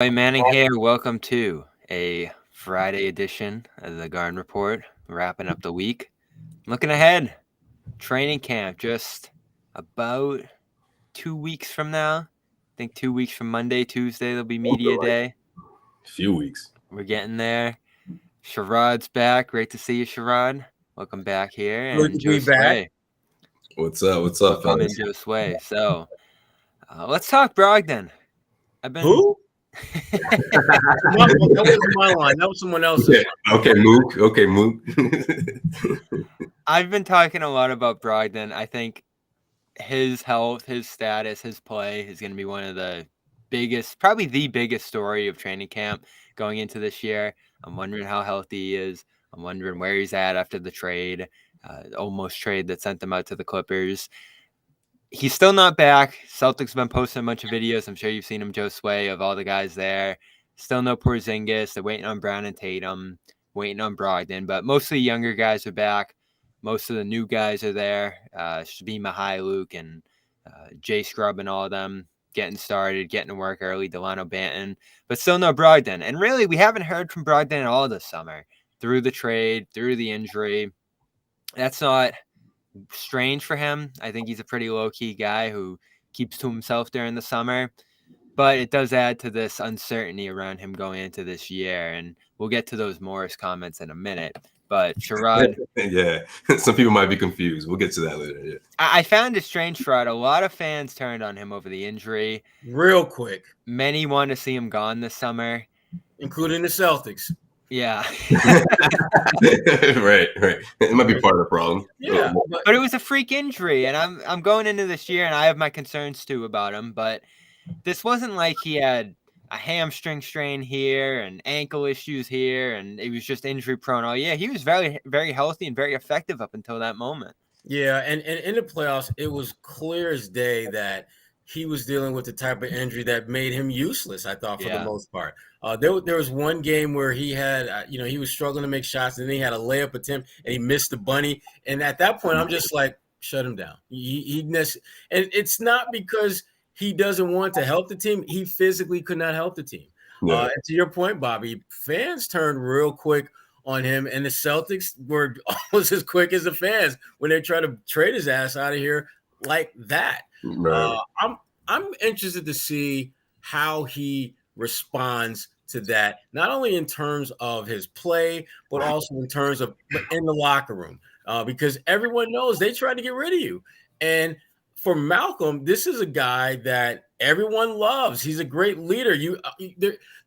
Hi, Manning here. Welcome to a Friday edition of the Garden Report. Wrapping up the week. Looking ahead, training camp just about 2 weeks from now. I think 2 weeks from Monday, Tuesday, there'll be media day. A few weeks. We're getting there. Sherrod's back. Great to see you, Sherrod. Welcome back here. Good And to be back. What's up? What's up, Welcome in, fellas? Josue. So, let's talk Brogdon. Who? That wasn't my line. That was someone else's line. Okay, Mook. Okay, Mook. I've been talking a lot about Brogdon. I think his health, his status, his play is going to be one of the biggest, probably the biggest story of training camp going into this year. I'm wondering how healthy he is. I'm wondering where he's at after the trade, almost trade that sent them out to the Clippers. He's still not back. Celtics have been posting a bunch of videos. I'm sure you've seen them, Josue, of all the guys there. Still no Porzingis. They're waiting on Brown and Tatum, waiting on Brogdon. But most of the younger guys are back. Most of the new guys are there. Shabim Luke and Jay Scrub and all of them getting started, getting to work early, Delano Banton. But still no Brogdon. And really, we haven't heard from Brogdon at all this summer. Through the trade, through the injury. That's not strange for him. I think he's a pretty low-key guy who keeps to himself during the summer. But it does add to this uncertainty around him going into this year. And we'll get to those Morris comments in a minute. But Sherrod. Yeah, some people might be confused. We'll get to that later. Yeah. I found it strange, Sherrod. A lot of fans turned on him over the injury. Real quick. Many want to see him gone this summer. Including the Celtics. Yeah. Right. It might be part of the problem. Yeah. But it was a freak injury. And I'm going into this year, and I have my concerns, too, about him. But this wasn't like he had a hamstring strain here and ankle issues here, and he was just injury prone. Oh, yeah, he was very, very healthy and very effective up until that moment. Yeah, and in the playoffs, it was clear as day that he was dealing with the type of injury that made him useless, I thought, for the most part. There was one game where he had, he was struggling to make shots, and then he had a layup attempt, and he missed the bunny. And at that point, I'm just like, shut him down. And it's not because he doesn't want to help the team. He physically could not help the team. Yeah. To your point, Bobby, fans turned real quick on him, and the Celtics were almost as quick as the fans when they tried to trade his ass out of here like that. Right. I'm interested to see how he responds to that, not only in terms of his play, but also in terms of in the locker room, because everyone knows they tried to get rid of you. And for Malcolm, this is a guy that everyone loves. He's a great leader.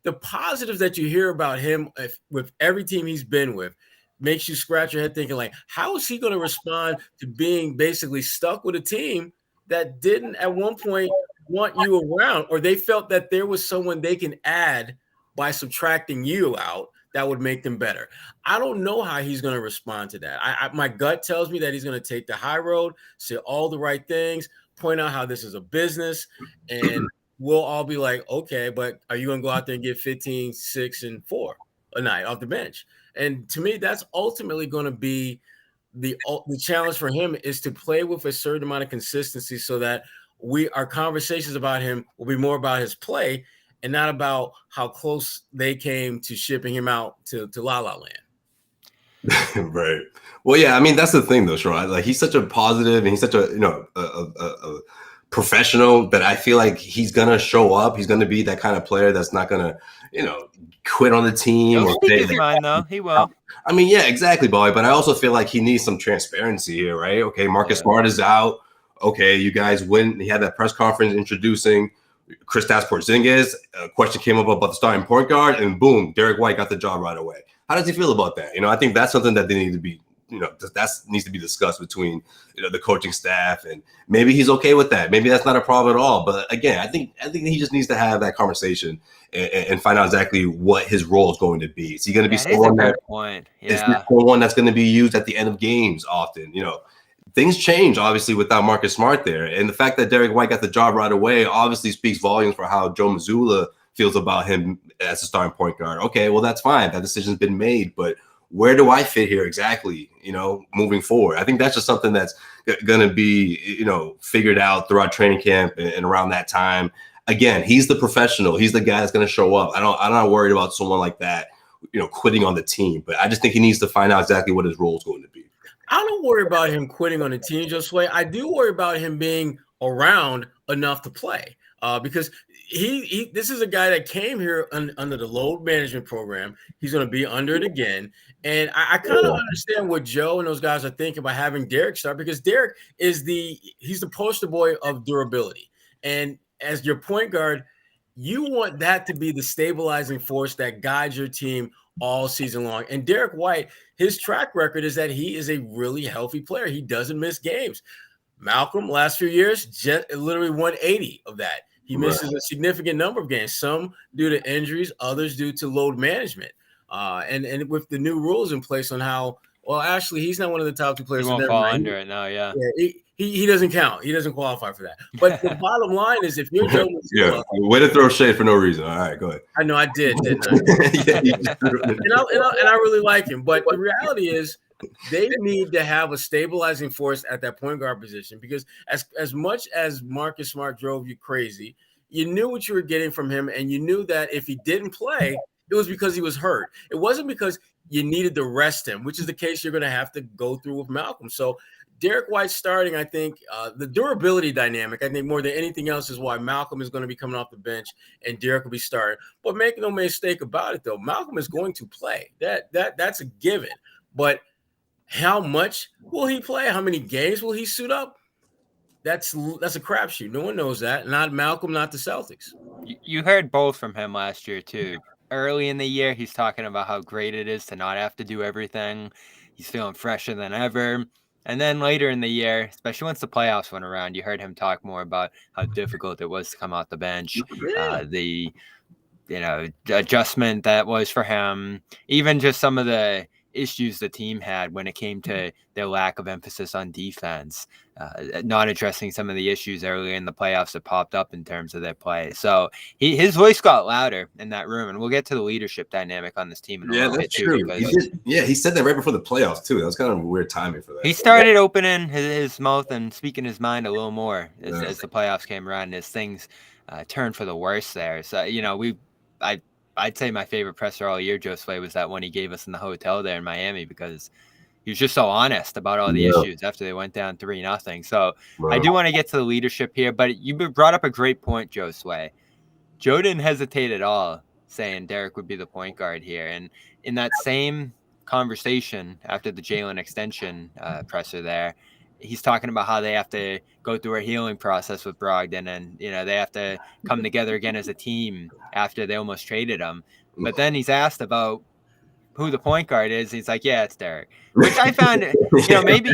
The positives that you hear about him with every team he's been with makes you scratch your head thinking, like, how is he going to respond to being basically stuck with a team that didn't at one point want you around, or they felt that there was someone they can add by subtracting you out that would make them better. I don't know how he's going to respond to that. My gut tells me that he's going to take the high road, say all the right things, point out how this is a business, and we'll all be like, okay, but are you going to go out there and get 15, 6, and 4 a night off the bench? And to me, that's ultimately going to be the challenge for him, is to play with a certain amount of consistency so that our conversations about him will be more about his play and not about how close they came to shipping him out to La La Land. Right. Well, yeah, I mean, that's the thing, though, Sherrod. Like, he's such a positive and he's such a professional that I feel like he's going to show up. He's going to be that kind of player that's not going to, quit on the team. He'll speak his mind, though. He will. I mean, yeah, exactly, Bobby. But I also feel like he needs some transparency here, right? Okay, Marcus Smart is out. Okay, you guys win. He had that press conference introducing Kristaps Porzingis. A question came up about the starting point guard, and boom, Derek White got the job right away. How does he feel about that? I think that's something that they need to be, that needs to be discussed between, the coaching staff, and maybe he's okay with that. Maybe that's not a problem at all. But again, I think he just needs to have that conversation and find out exactly what his role is going to be. Is he going to be someone that's going to be used at the end of games often? Things change, obviously, without Marcus Smart there. And the fact that Derek White got the job right away obviously speaks volumes for how Joe Mazzulla feels about him as a starting point guard. Okay, well, that's fine. That decision's been made. But where do I fit here exactly, moving forward? I think that's just something that's going to be, figured out throughout training camp and around that time. again, he's the professional. He's the guy that's going to show up. I'm not worried about someone like that, quitting on the team. But I just think he needs to find out exactly what his role is going to be. I don't worry about him quitting on the team, Josue. I do worry about him being around enough to play. Because this is a guy that came here under the load management program. He's going to be under it again. And I kind of understand what Joe and those guys are thinking about having Derek start, because Derek he's the poster boy of durability. And as your point guard, you want that to be the stabilizing force that guides your team all season long. And Derek White, his track record is that he is a really healthy player. He doesn't miss games. Malcolm, last few years, literally 180 of that. He misses a significant number of games, some due to injuries, others due to load management. And with the new rules in place on how, well, actually, he's not one of the top 2 players. He won't fall under it now, yeah. He doesn't count. He doesn't qualify for that. But the bottom line is, if you're Joe Mazzulla, way to throw shade for no reason. All right, go ahead. I know I did, didn't I? and I really like him. But the reality is, they need to have a stabilizing force at that point guard position, because as much as Marcus Smart drove you crazy, you knew what you were getting from him, and you knew that if he didn't play, it was because he was hurt. It wasn't because you needed to rest him, which is the case you're going to have to go through with Malcolm. So Derek White starting, I think the durability dynamic, I think more than anything else, is why Malcolm is going to be coming off the bench and Derek will be starting. But make no mistake about it, though, Malcolm is going to play. That's a given. But how much will he play? How many games will he suit up? That's a crapshoot. No one knows that. Not Malcolm, not the Celtics. You heard both from him last year, too. Early in the year, he's talking about how great it is to not have to do everything. He's feeling fresher than ever. And then later in the year, especially once the playoffs went around, you heard him talk more about how difficult it was to come off the bench. The adjustment that was for him. Even just some of the issues the team had when it came to their lack of emphasis on defense, not addressing some of the issues early in the playoffs that popped up in terms of their play. So his voice got louder in that room, and we'll get to the leadership dynamic on this team in a little bit too. He said that right before the playoffs too. That was kind of weird timing for that. He started opening his mouth and speaking his mind a little more as the playoffs came around, and as things turned for the worse there. So I'd say my favorite presser all year, Josue, was that one he gave us in the hotel there in Miami, because he was just so honest about all the issues after they went down 3-0. So I do want to get to the leadership here, but you brought up a great point, Josue. Joe didn't hesitate at all saying Derek would be the point guard here. And in that same conversation after the Jalen extension presser there, he's talking about how they have to go through a healing process with Brogdon, and they have to come together again as a team after they almost traded him. But then he's asked about who the point guard is. He's like, "Yeah, it's Derek," which I found, maybe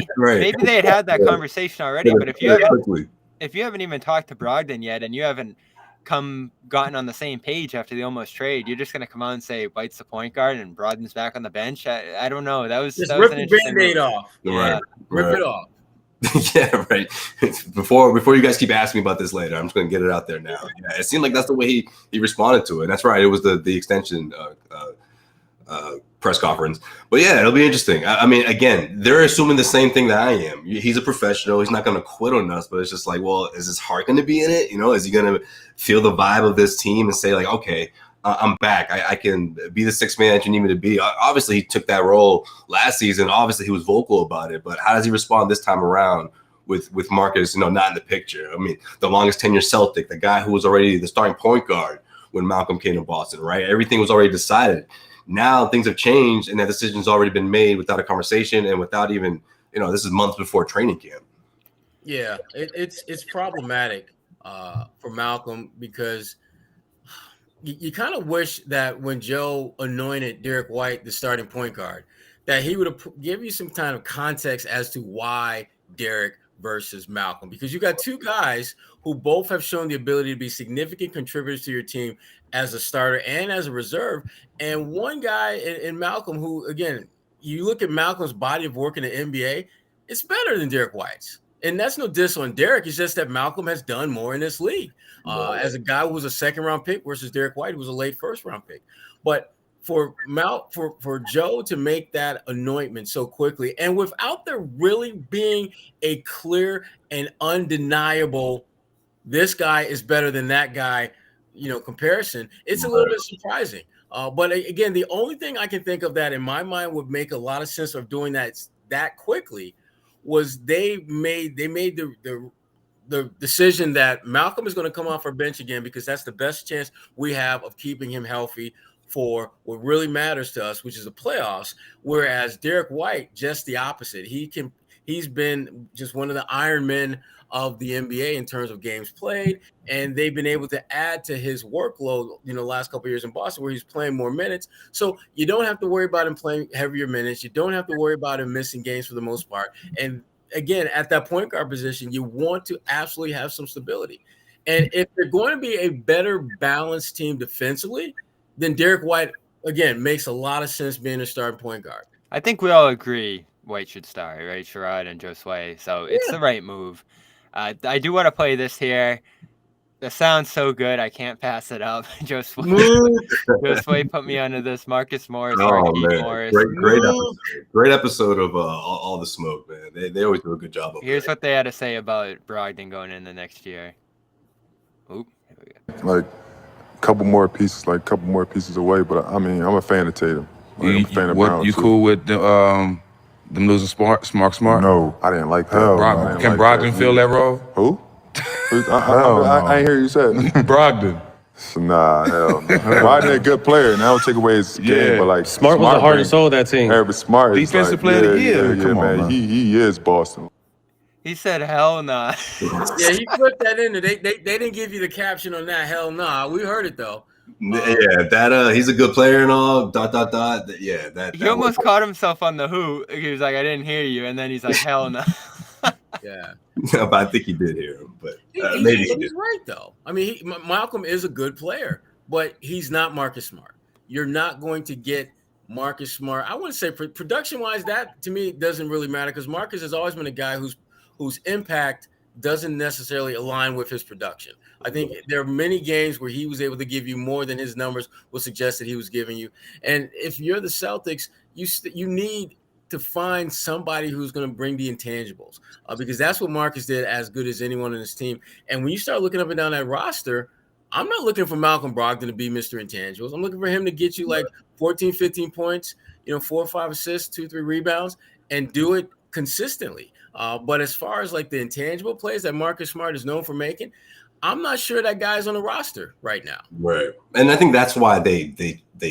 they had that conversation already. But if you haven't even talked to Brogdon yet, and you haven't gotten on the same page after the almost trade, you're just going to come on and say White's the point guard and Brogdon's back on the bench. I don't know. That was rip an the Band-Aid off. Yeah, rip it off. Yeah, right. Before you guys keep asking me about this later, I'm just going to get it out there now. Yeah, it seemed like that's the way he responded to it. That's right. It was the extension press conference. But yeah, it'll be interesting. I mean, again, they're assuming the same thing that I am. He's a professional. He's not going to quit on us. But it's just like, well, is his heart going to be in it? Is he going to feel the vibe of this team and say like, okay, I'm back. I can be the sixth man that you need me to be. Obviously, he took that role last season. Obviously, he was vocal about it. But how does he respond this time around with Marcus, not in the picture? I mean, the longest tenure Celtic, the guy who was already the starting point guard when Malcolm came to Boston, right? Everything was already decided. Now things have changed, and that decision's already been made without a conversation and without even, this is months before training camp. Yeah, it's problematic for Malcolm, because you kind of wish that when Joe anointed Derek White the starting point guard, that he would have give you some kind of context as to why Derek versus Malcolm, because you got two guys who both have shown the ability to be significant contributors to your team as a starter and as a reserve. And one guy in Malcolm who, again, you look at Malcolm's body of work in the NBA, it's better than Derek White's. And that's no diss on Derek. It's just that Malcolm has done more in this league as a guy who was a second-round pick versus Derek White, who was a late first-round pick. But for Joe to make that anointment so quickly and without there really being a clear and undeniable this guy is better than that guy, comparison, it's a little bit surprising. But again, the only thing I can think of that in my mind would make a lot of sense of doing that quickly was they made the decision that Malcolm is going to come off our bench again because that's the best chance we have of keeping him healthy for what really matters to us, which is the playoffs. Whereas Derek White, just the opposite. He's been just one of the Iron Men of the NBA in terms of games played, and they've been able to add to his workload, last couple of years in Boston where he's playing more minutes. So you don't have to worry about him playing heavier minutes. You don't have to worry about him missing games for the most part. And again, at that point guard position, you want to absolutely have some stability. And if they're going to be a better balanced team defensively, then Derek White, again, makes a lot of sense being a starting point guard. I think we all agree White should start, right? Sherrod and Josue. So it's the right move. I do want to play this here. The sounds so good, I can't pass it up. Josue put me onto this. Markieff Morris, Markieff Morris. Great episode of all the smoke, man. They always do a good job. Here's what they had to say about Brogdon going in the next year. Oop, here we go. Like a couple more pieces away, but I mean, I'm a fan of Tatum. Like, I'm a fan of Brown. You too. Cool with them losing Smart? No, I didn't like that. Can Brogdon fill that role? Who? I ain't hear you say it. Brogdon. Nah, hell no. Brogdon a good player, and I don't take away his game, but like Smart was the heart and soul of that team. But Smart is defensive player of the year. Come on, man. He is Boston. He said, "Hell nah." Yeah, he put that in there. They didn't give you the caption on that. Hell nah. We heard it though. He's a good player and all. ... Yeah, he almost caught himself on the who. He was like, "I didn't hear you," and then he's like, "Hell no." Yeah, but I think he did hear him. But maybe he's right though. I mean, Malcolm is a good player, but he's not Marcus Smart. You're not going to get Marcus Smart. I want to say production wise, that to me doesn't really matter because Marcus has always been a guy whose impact doesn't necessarily align with his production. I think there are many games where he was able to give you more than his numbers would suggest that he was giving you. And if you're the Celtics, you need to find somebody who's going to bring the intangibles because that's what Marcus did as good as anyone in his team. And when you start looking up and down that roster, I'm not looking for Malcolm Brogdon to be Mr. Intangibles. I'm looking for him to get you like 14, 15 points, 4 or 5 assists, 2, 3 rebounds, and do it consistently. But as far as like the intangible plays that Marcus Smart is known for making, I'm not sure that guy's on the roster right now. Right. And I think that's why they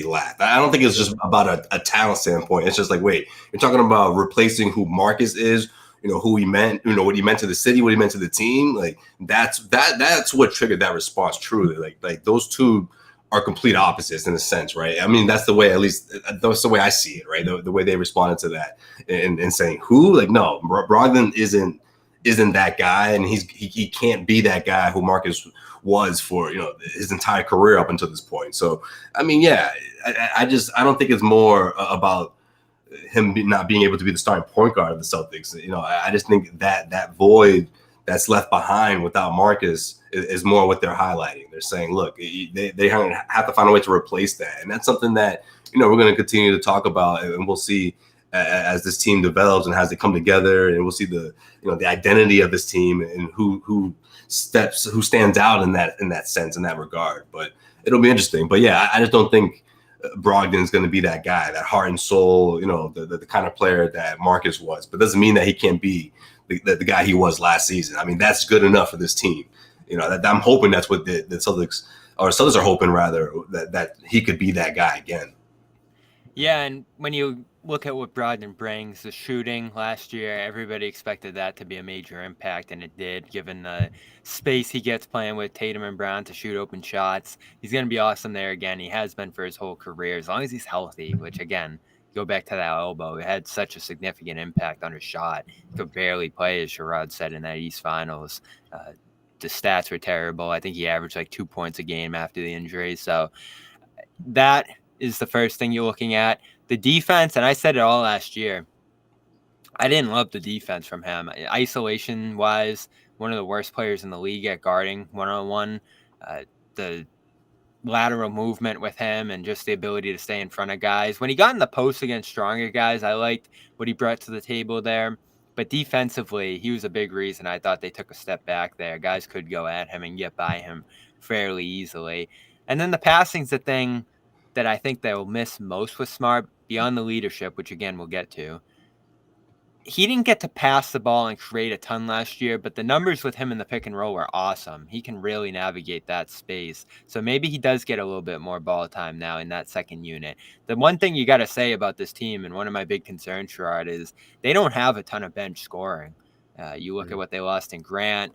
laugh. I don't think it's just about a talent standpoint. It's just like, wait, you're talking about replacing who Marcus is, who he meant, what he meant to the city, what he meant to the team. Like that's what triggered that response truly. Like those two are complete opposites in a sense, right? I mean, that's the way, at least that's the way I see it, right? The way they responded to that and saying who, like, no, Brogdon isn't that guy, and he can't be that guy who Marcus was for his entire career up until this point. So I mean, yeah, I don't think it's more about him not being able to be the starting point guard of the Celtics. I just think that void that's left behind without Marcus is more what they're highlighting. They're saying, look, they have to find a way to replace that, and that's something that we're going to continue to talk about, and we'll see as this team develops and as they come together, and we'll see the the identity of this team and who stands out in that sense, in that regard. But it'll be interesting. But yeah, I just don't think Brogdon's going to be that guy, that heart and soul, the kind of player that Marcus was. But it doesn't mean that he can't be the guy he was last season. I mean, that's good enough for this team. I'm hoping that's what the Celtics are hoping, rather, that he could be that guy again. Yeah, and when you look at what Brogdon brings, the shooting last year, everybody expected that to be a major impact, and it did, given the space he gets playing with Tatum and Brown to shoot open shots. He's going to be awesome there again. He has been for his whole career, as long as he's healthy, which, again, go back to that elbow. It had such a significant impact on his shot. He could barely play, as Sherrod said, in that East Finals. The stats were terrible. I think he averaged like 2 points a game after the injury. So that is the first thing you're looking at. The defense, and I said it all last year, I didn't love the defense from him. Isolation-wise, one of the worst players in the league at guarding one-on-one. The lateral movement with him and just the ability to stay in front of guys. When he got in the post against stronger guys, I liked what he brought to the table there. But defensively, he was a big reason I thought they took a step back there. Guys could go at him and get by him fairly easily. And then the passing's the thing that I think they'll miss most with Smart, beyond the leadership, which again we'll get to. He didn't get to pass the ball and create a ton last year, but the numbers with him in the pick and roll were awesome. He can really navigate that space. So maybe he does get a little bit more ball time now in that second unit. The one thing you got to say about this team, and one of my big concerns, Sherrod, is they don't have a ton of bench scoring. You look at what they lost in Grant.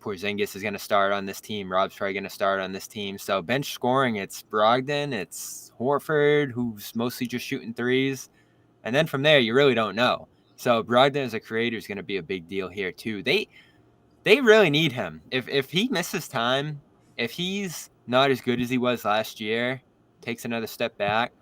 Porzingis is going to start on this team. Rob's probably going to start on this team. So bench scoring, it's Brogdon, it's Horford, who's mostly just shooting threes. And then from there, you really don't know. So Brogdon as a creator is going to be a big deal here too. They really need him. If he misses time, if he's not as good as he was last year, takes another step back,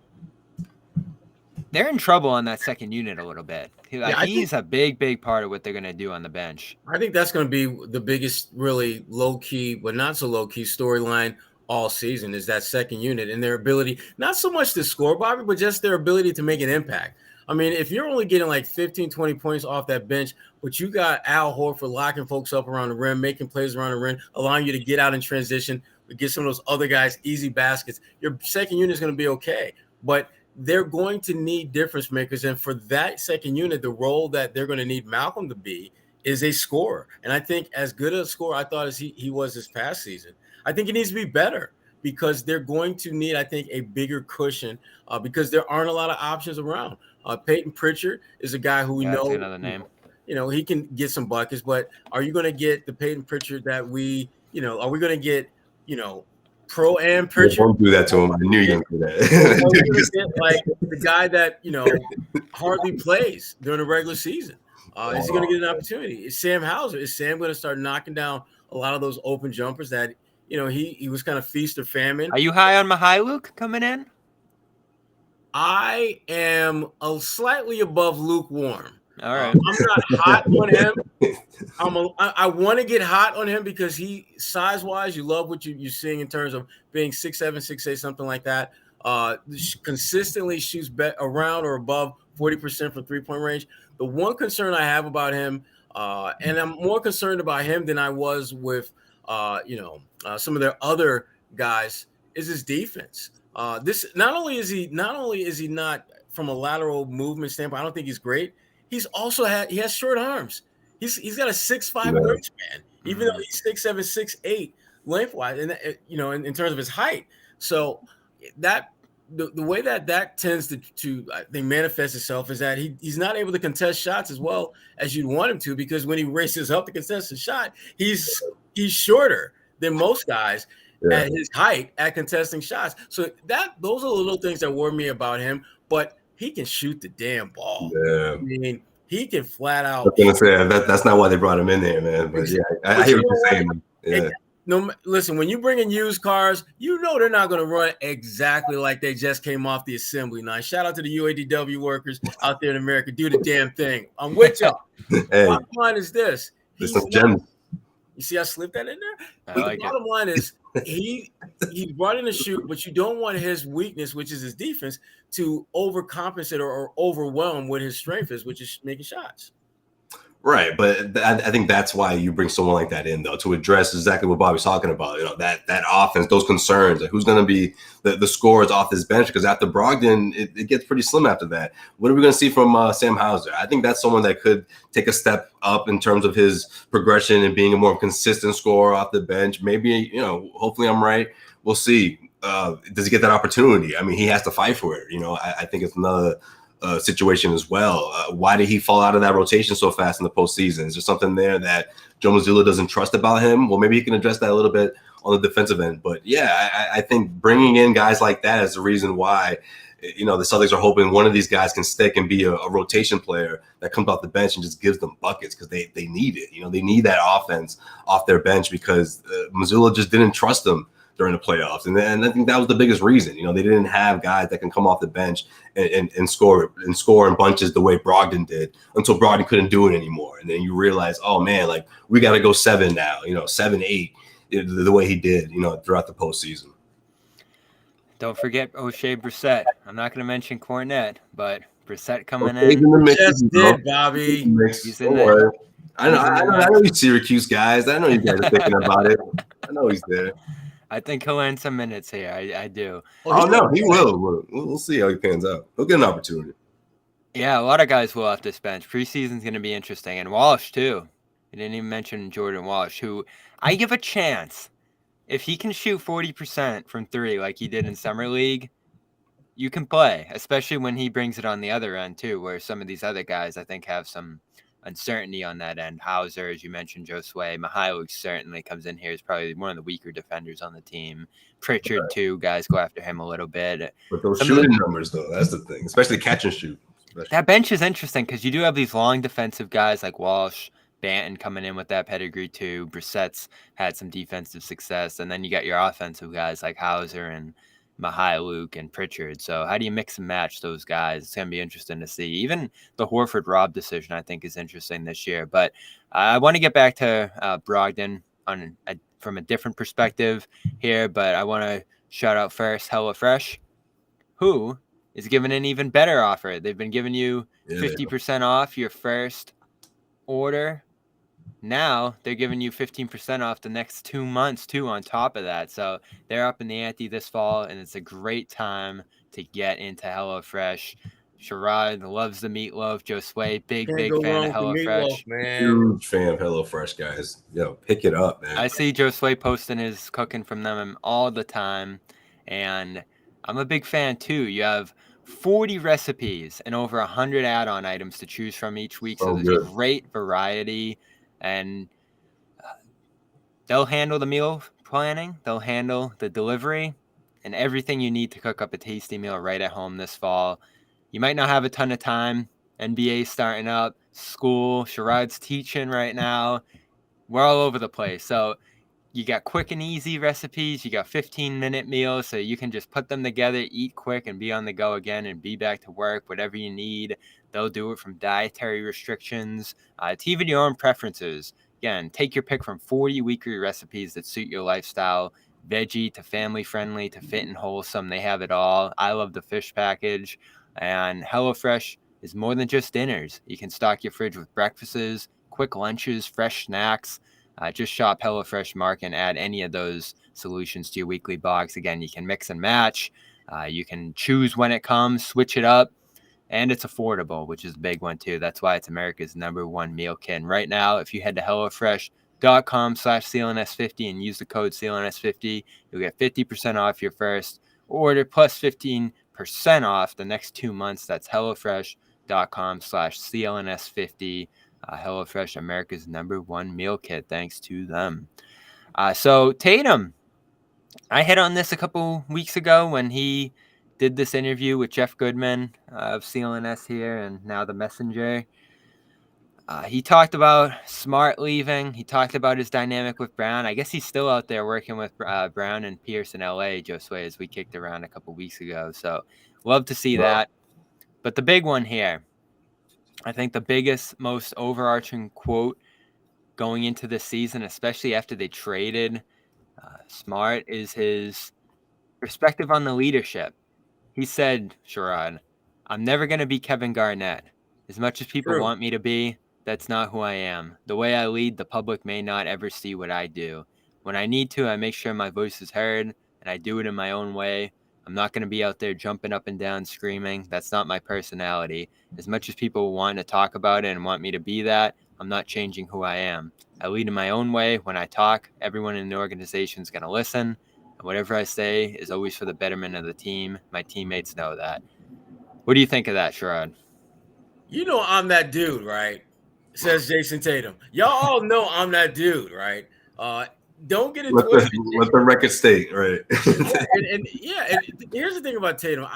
they're in trouble on that second unit a little bit. He's a big part of what they're going to do on the bench. I think that's going to be the biggest, really low-key, but not so low-key storyline all season is that second unit and their ability, not so much to score, Bobby, but just their ability to make an impact. I mean, if you're only getting like 15, 20 points off that bench, but you got Al Horford locking folks up around the rim, making plays around the rim, allowing you to get out in transition, get some of those other guys easy baskets, your second unit is going to be okay. But they're going to need difference makers. And for that second unit, the role that they're going to need Malcolm to be is a scorer. And I think as good a scorer I thought as he was this past season, I think he needs to be better because they're going to need, I think, a bigger cushion because there aren't a lot of options around. Peyton Pritchard is a guy who we know. That's another name. You know, he can get some buckets, but are you going to get the Peyton Pritchard that are we going to get, Pro-Am Pritchard? Don't do that to him. I knew you were going to do that. Like the guy that, hardly plays during the regular season. Is he going to get an opportunity? Is Sam Hauser? Is Sam going to start knocking down a lot of those open jumpers that, he was kind of feast or famine? Are you high on Mihailuk coming in? I am slightly above lukewarm. All right. I'm not hot on him. I want to get hot on him because he size-wise, you love what you're seeing in terms of being 6'7", 6'8", something like that. Consistently shoots around or above 40% from three-point range. The one concern I have about him, and I'm more concerned about him than I was with, some of their other guys, is his defense. This not only is he not from a lateral movement standpoint, I don't think he's great. He's also he has short arms. He's got a 6'5" wingspan, even though he's 6'7", 6'8" lengthwise, and in terms of his height. So that the way that tends to I think manifest itself is that he's not able to contest shots as well as you'd want him to, because when he races up to contest a shot, he's shorter than most guys at his height at contesting shots. So those are the little things that worry me about him, but he can shoot the damn ball. Yeah. I mean, he can flat out. I was gonna say that's not why they brought him in there, man. But yeah, I hear what you're saying. Yeah. Listen, when you bring in used cars, they're not going to run exactly like they just came off the assembly line. Shout out to the UADW workers out there in America. Do the damn thing. I'm with y'all. Hey, bottom line is this. You see I slipped that in there? The bottom line is he's brought in to shoot, but you don't want his weakness, which is his defense, to overcompensate or overwhelm what his strength is, which is making shots. Right, but I think that's why you bring someone like that in, though, to address exactly what Bobby's talking about. That offense, those concerns, like who's going to be the scorers off this bench? Because after Brogdon, it gets pretty slim after that. What are we going to see from Sam Hauser? I think that's someone that could take a step up in terms of his progression and being a more consistent scorer off the bench. Maybe, hopefully I'm right. We'll see. Does he get that opportunity? I mean, he has to fight for it. I think it's another situation as well. Why did he fall out of that rotation so fast in the postseason? Is there something there that Joe Mazzulla doesn't trust about him? Well, maybe he can address that a little bit on the defensive end. But yeah, I think bringing in guys like that is the reason why, the Celtics are hoping one of these guys can stick and be a rotation player that comes off the bench and just gives them buckets, because they need it. They need that offense off their bench because Mazzulla just didn't trust them during the playoffs. And I think that was the biggest reason. They didn't have guys that can come off the bench and score in bunches the way Brogdon did, until Brogdon couldn't do it anymore. And then you realize, oh man, like we got to go 7 now, 7, 8, the way he did, throughout the postseason. Don't forget O'Shea Brissett. I'm not going to mention Cornette, but Brissett coming He's in. in the mix. Just did, Bobby. He's Don't in the- worry. I he's in the know you Syracuse guys. I know you guys are thinking about it. I know he's there. I think he'll earn some minutes here. I do. Oh no, he will. We'll see how he pans out. He'll get an opportunity. Yeah, a lot of guys will off this bench. Preseason's going to be interesting. And Walsh, too. You didn't even mention Jordan Walsh, who I give a chance. If he can shoot 40% from 3 like he did in Summer League, you can play, especially when he brings it on the other end, too, where some of these other guys, I think, have some uncertainty on that end. Hauser, as you mentioned, Josue. Mihailuk certainly comes in here. He's probably one of the weaker defenders on the team. Pritchard, too. Guys go after him a little bit. But those shooting numbers, though, that's the thing, especially catch and shoot. That bench is interesting because you do have these long defensive guys like Walsh, Banton coming in with that pedigree too. Brissett's had some defensive success. And then you got your offensive guys like Hauser and Mihailuk and Pritchard. So how do you mix and match those guys? It's going to be interesting to see. Even the Horford-Rob decision, I think, is interesting this year. But I want to get back to Brogdon from a different perspective here. But I want to shout out first HelloFresh, who is giving an even better offer. They've been giving you 50% off your first order. Now they're giving you 15% off the next 2 months too on top of that. So they're up in the ante this fall, and it's a great time to get into HelloFresh. Sherrod loves the meatloaf. Josue, big fan of HelloFresh. Huge fan of HelloFresh, guys. Yo, pick it up, man. I see Josue posting his cooking from them all the time, and I'm a big fan too. You have 40 recipes and over 100 add-on items to choose from each week. So there's a great variety, and they'll handle the meal planning. They'll handle the delivery and everything you need to cook up a tasty meal right at home this fall. You might not have a ton of time. NBA starting up, school, Sherrod's teaching right now. We're all over the place. So you got quick and easy recipes. You got 15-minute meals, so you can just put them together, eat quick, and be on the go again and be back to work, whatever you need. They'll do it from dietary restrictions to even your own preferences. Again, take your pick from 40 weekly recipes that suit your lifestyle. Veggie to family-friendly to fit and wholesome. They have it all. I love the fish package. And HelloFresh is more than just dinners. You can stock your fridge with breakfasts, quick lunches, fresh snacks. Just shop HelloFresh Mark and add any of those solutions to your weekly box. Again, you can mix and match. You can choose when it comes, switch it up, and it's affordable, which is a big one too. That's why it's America's #1 meal kit. And right now, if you head to HelloFresh.com/CLNS50 and use the code CLNS50, you'll get 50% off your first order plus 15% off the next 2 months. That's HelloFresh.com/CLNS50. HelloFresh, America's #1 meal kit, thanks to them. So Tatum, I hit on this a couple weeks ago when he did this interview with Jeff Goodman of CLNS here and now the Messenger. He talked about Smart leaving. He talked about his dynamic with Brown. I guess he's still out there working with Brown and Pierce in LA, Josue, as we kicked around a couple weeks ago. So love to see that. But the big one here, I think the biggest, most overarching quote going into this season, especially after they traded Smart, is his perspective on the leadership. He said, Sherrod, I'm never going to be Kevin Garnett. As much as people want me to be, that's not who I am. The way I lead, the public may not ever see what I do. When I need to, I make sure my voice is heard, and I do it in my own way. I'm not going to be out there jumping up and down screaming. That's not my personality. As much as people want to talk about it and want me to be that, I'm not changing who I am. I lead in my own way. When I talk, everyone in the organization is going to listen. And whatever I say is always for the betterment of the team. My teammates know that. What do you think of that, Sherrod? You know I'm that dude, right? Says Jayson Tatum. Y'all all know I'm that dude, right? Don't get it twisted. Let the record state, right? and here's the thing about Tatum.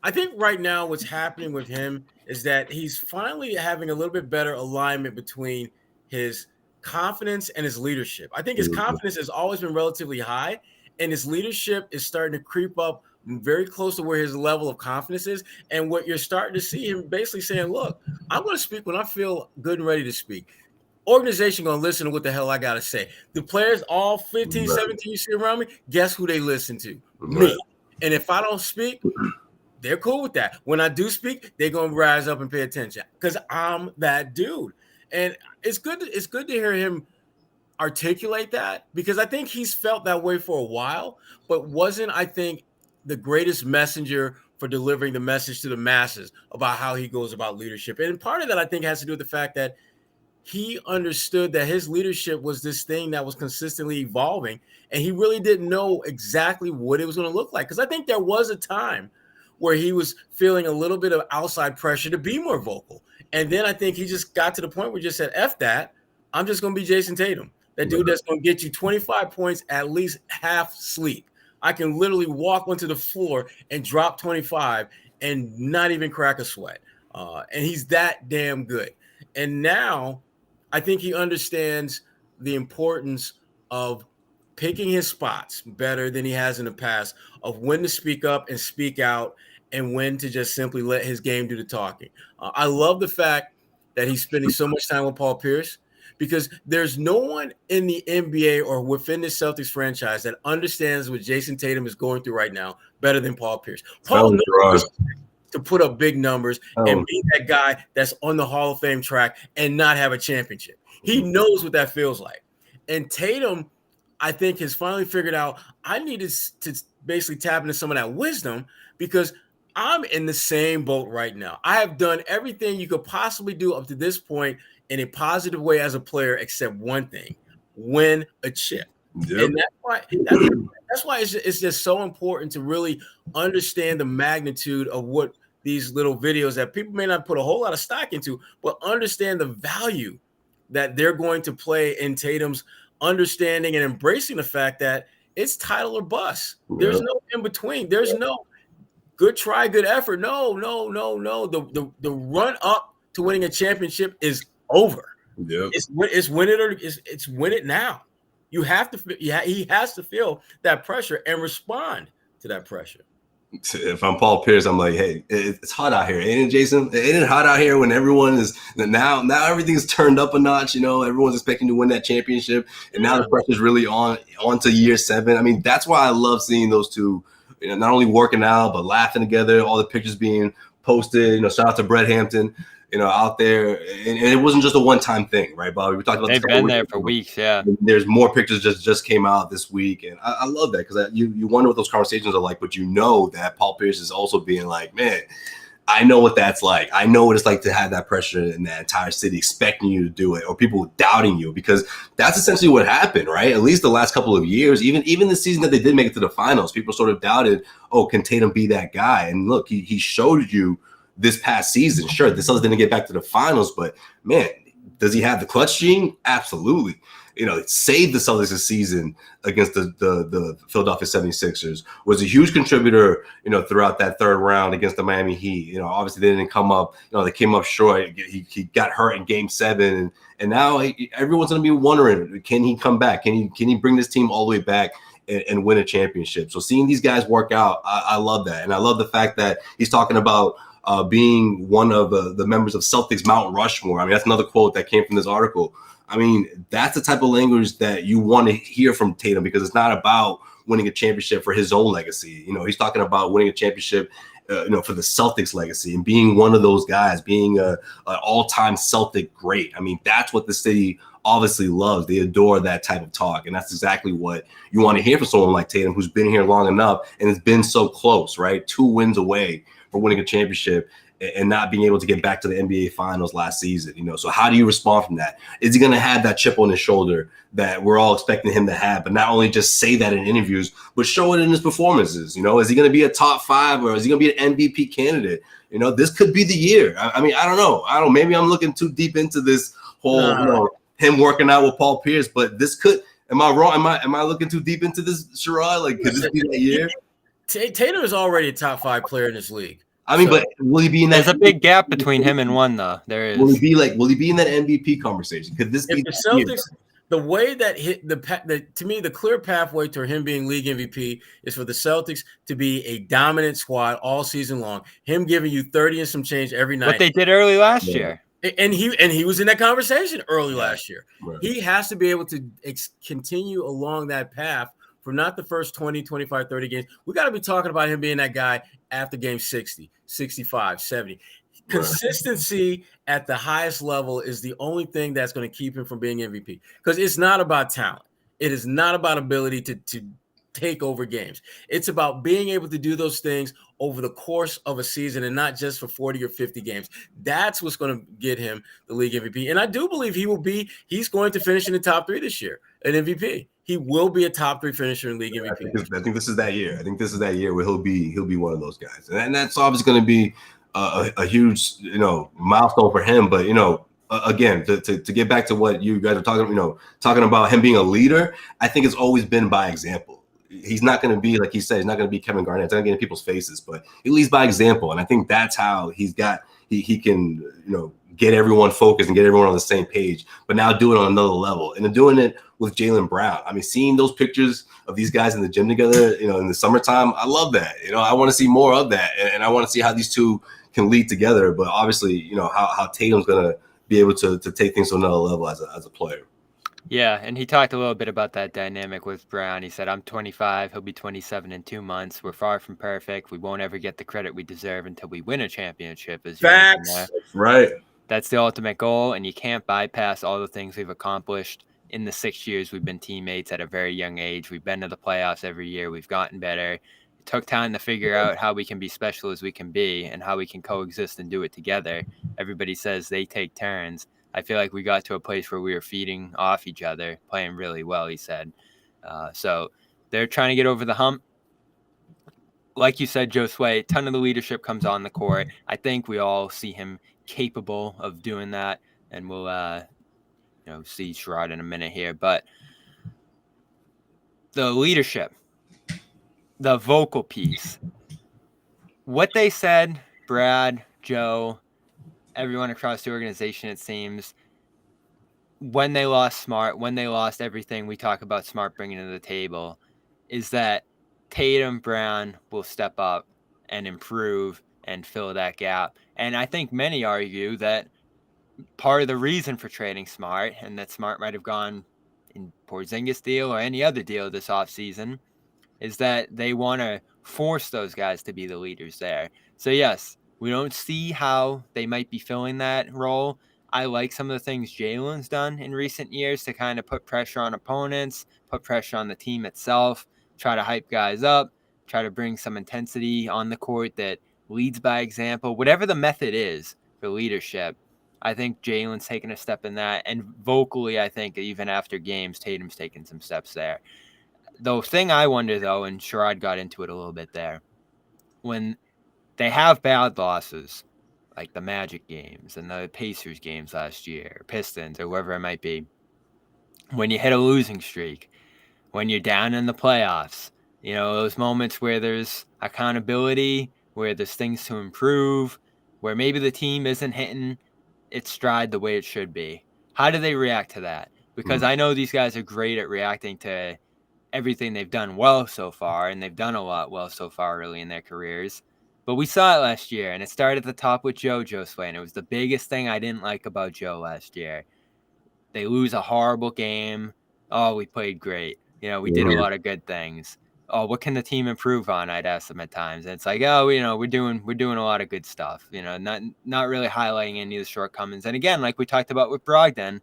I think right now what's happening with him is that he's finally having a little bit better alignment between his confidence and his leadership. I think his confidence has always been relatively high, and his leadership is starting to creep up very close to where his level of confidence is. And what you're starting to see him basically saying, look, I'm going to speak when I feel good and ready to speak. Organization going to listen to what the hell I got to say. The players, all 15, 17 you see around me, guess who they listen to? Me. And if I don't speak, they're cool with that. When I do speak, they're gonna rise up and pay attention because I'm that dude. And it's good to hear him articulate that, because I think he's felt that way for a while, but wasn't, I think, the greatest messenger for delivering the message to the masses about how he goes about leadership. And part of that, I think, has to do with the fact that he understood that his leadership was this thing that was consistently evolving, and he really didn't know exactly what it was going to look like. Because I think there was a time where he was feeling a little bit of outside pressure to be more vocal. And then I think he just got to the point where he just said, F that, I'm just going to be Jayson Tatum. That dude that's going to get you 25 points, at least half sleep. I can literally walk onto the floor and drop 25 and not even crack a sweat. And he's that damn good. And now I think he understands the importance of picking his spots better than he has in the past, of when to speak up and speak out and when to just simply let his game do the talking. I love the fact that he's spending so much time with Paul Pierce, because there's no one in the NBA or within the Celtics franchise that understands what Jayson Tatum is going through right now better than Paul Pierce. Paul knows to put up big numbers and be that guy that's on the Hall of Fame track and not have a championship. He knows what that feels like. And Tatum, I think, has finally figured out, I need to basically tap into some of that wisdom, because I'm in the same boat right now. I have done everything you could possibly do up to this point in a positive way as a player, except one thing: win a chip. Yep. And that's why it's just so important to really understand the magnitude of what these little videos that people may not put a whole lot of stock into, but understand the value that they're going to play in Tatum's understanding and embracing the fact that it's title or bust. Yep. There's no in between. There's no good try, good effort. No. The run up to winning a championship is over. Yep. It's win it or it's win it now. You have to. He has to feel that pressure and respond to that pressure. If I'm Paul Pierce, I'm like, hey, it's hot out here, ain't it, Jason? Ain't it hot out here when everyone is now everything's turned up a notch? You know, everyone's expecting to win that championship, and now the pressure's really on to year 7. I mean, that's why I love seeing those two, you know, not only working out but laughing together. All the pictures being posted. You know, shout out to Brett Hampton, you know, out there, and it wasn't just a one-time thing, right, Bobby? We talked about they've been there for weeks, yeah. There's more pictures just came out this week, and I love that, because you wonder what those conversations are like, but you know that Paul Pierce is also being like, man, I know what that's like. I know what it's like to have that pressure in that entire city expecting you to do it, or people doubting you, because that's essentially what happened, right? At least the last couple of years, even the season that they did make it to the finals, people sort of doubted, oh, can Tatum be that guy? And look, he showed you this past season. Sure, the Celtics didn't get back to the finals, but man, does he have the clutch gene? Absolutely. You know, it saved the Celtics this season against the Philadelphia 76ers, was a huge contributor, you know, throughout that third round against the Miami Heat. You know, obviously they didn't come up, you know, they came up short. He got hurt in game 7, and now everyone's going to be wondering, can he come back? Can he bring this team all the way back and win a championship? So seeing these guys work out, I love that. And I love the fact that he's talking about being one of the members of Celtics Mount Rushmore. I mean, that's another quote that came from this article. I mean, that's the type of language that you want to hear from Tatum, because it's not about winning a championship for his own legacy. You know, he's talking about winning a championship, you know, for the Celtics legacy, and being one of those guys, being an all-time Celtic great. I mean, that's what the city obviously loves. They adore that type of talk, and that's exactly what you want to hear from someone like Tatum, who's been here long enough and has been so close, right? 2 wins away for winning a championship and not being able to get back to the NBA Finals last season. You know, so how do you respond from that? Is he going to have that chip on his shoulder that we're all expecting him to have, but not only just say that in interviews, but show it in his performances? You know, is he going to be a top 5, or is he going to be an MVP candidate? You know, this could be the year. I mean, I don't know. Maybe I'm looking too deep into this whole, you know, him working out with Paul Pierce, but this could. Am I wrong? Am I looking too deep into this, Sherrod? Like, could this be that year? Tatum is already a top 5 player in this league. I mean, but will he be in that? There's a big gap between him and one, though. There is. Will he be in that MVP conversation? Could this be the Celtics? The way that to me, the clear pathway to him being league MVP is for the Celtics to be a dominant squad all season long. Him giving you 30 and some change every night. What they did early last year. And he was in that conversation early last year. Right. He has to be able to continue along that path for not the first 20, 25, 30 games. We got to be talking about him being that guy after game 60, 65, 70. Consistency at the highest level is the only thing that's going to keep him from being MVP, because it's not about talent. It is not about ability to take over games. It's about being able to do those things over the course of a season and not just for 40 or 50 games. That's what's going to get him the league MVP. And I do believe he's going to finish in the top 3 this year, an MVP. He will be a top 3 finisher in league MVP. I think this is that year. I think this is that year where he'll be one of those guys. And that's obviously going to be a huge, milestone for him. But, again, to get back to what you guys are talking about him being a leader, I think it's always been by example. He's not going to be, like he said, he's not going to be Kevin Garnett. It's not going to get in people's faces, but he leads by example. And I think that's how he can, get everyone focused and get everyone on the same page, but now do it on another level. And doing it with Jaylen Brown. I mean, seeing those pictures of these guys in the gym together, in the summertime, I love that. I want to see more of that. And I want to see how these two can lead together. But obviously, how Tatum's going to be able to take things to another level as a player. Yeah, and he talked a little bit about that dynamic with Brown. He said, I'm 25, he'll be 27 in 2 months. We're far from perfect. We won't ever get the credit we deserve until we win a championship. Facts. Right. That's the ultimate goal, and you can't bypass all the things we've accomplished in the 6 years we've been teammates at a very young age. We've been to the playoffs every year. We've gotten better. It took time to figure out how we can be special as we can be and how we can coexist and do it together. Everybody says they take turns. I feel like we got to a place where we were feeding off each other, playing really well, he said. So they're trying to get over the hump. Like you said, Josue, a ton of the leadership comes on the court. I think we all see him capable of doing that, and we'll see Sherrod in a minute here. But the leadership, the vocal piece, what they said, Brad, Joe, everyone across the organization, it seems, when they lost Smart, when they lost everything we talk about Smart bringing to the table, is that Tatum, Brown will step up and improve and fill that gap. And I think many argue that part of the reason for trading Smart, and that Smart might have gone in Porzingis deal or any other deal this offseason, is that they want to force those guys to be the leaders there. So yes, we don't see how they might be filling that role. I like some of the things Jaylen's done in recent years to kind of put pressure on opponents, put pressure on the team itself, try to hype guys up, try to bring some intensity on the court that leads by example. Whatever the method is for leadership, I think Jaylen's taken a step in that. And vocally, I think even after games, Tatum's taken some steps there. The thing I wonder, though, and Sherrod got into it a little bit there, when they have bad losses, like the Magic games and the Pacers games last year, Pistons, or whoever it might be, when you hit a losing streak, when you're down in the playoffs, those moments where there's accountability, where there's things to improve, where maybe the team isn't hitting its stride the way it should be. How do they react to that? Because I know these guys are great at reacting to everything they've done well so far, and they've done a lot well so far early in their careers. But we saw it last year, and it started at the top with Josue, and it was the biggest thing I didn't like about Joe last year. They lose a horrible game. Oh, we played great. We did a lot of good things. Oh, what can the team improve on? I'd ask them at times. And it's like, oh, we're doing a lot of good stuff. Not really highlighting any of the shortcomings. And again, like we talked about with Brogdon,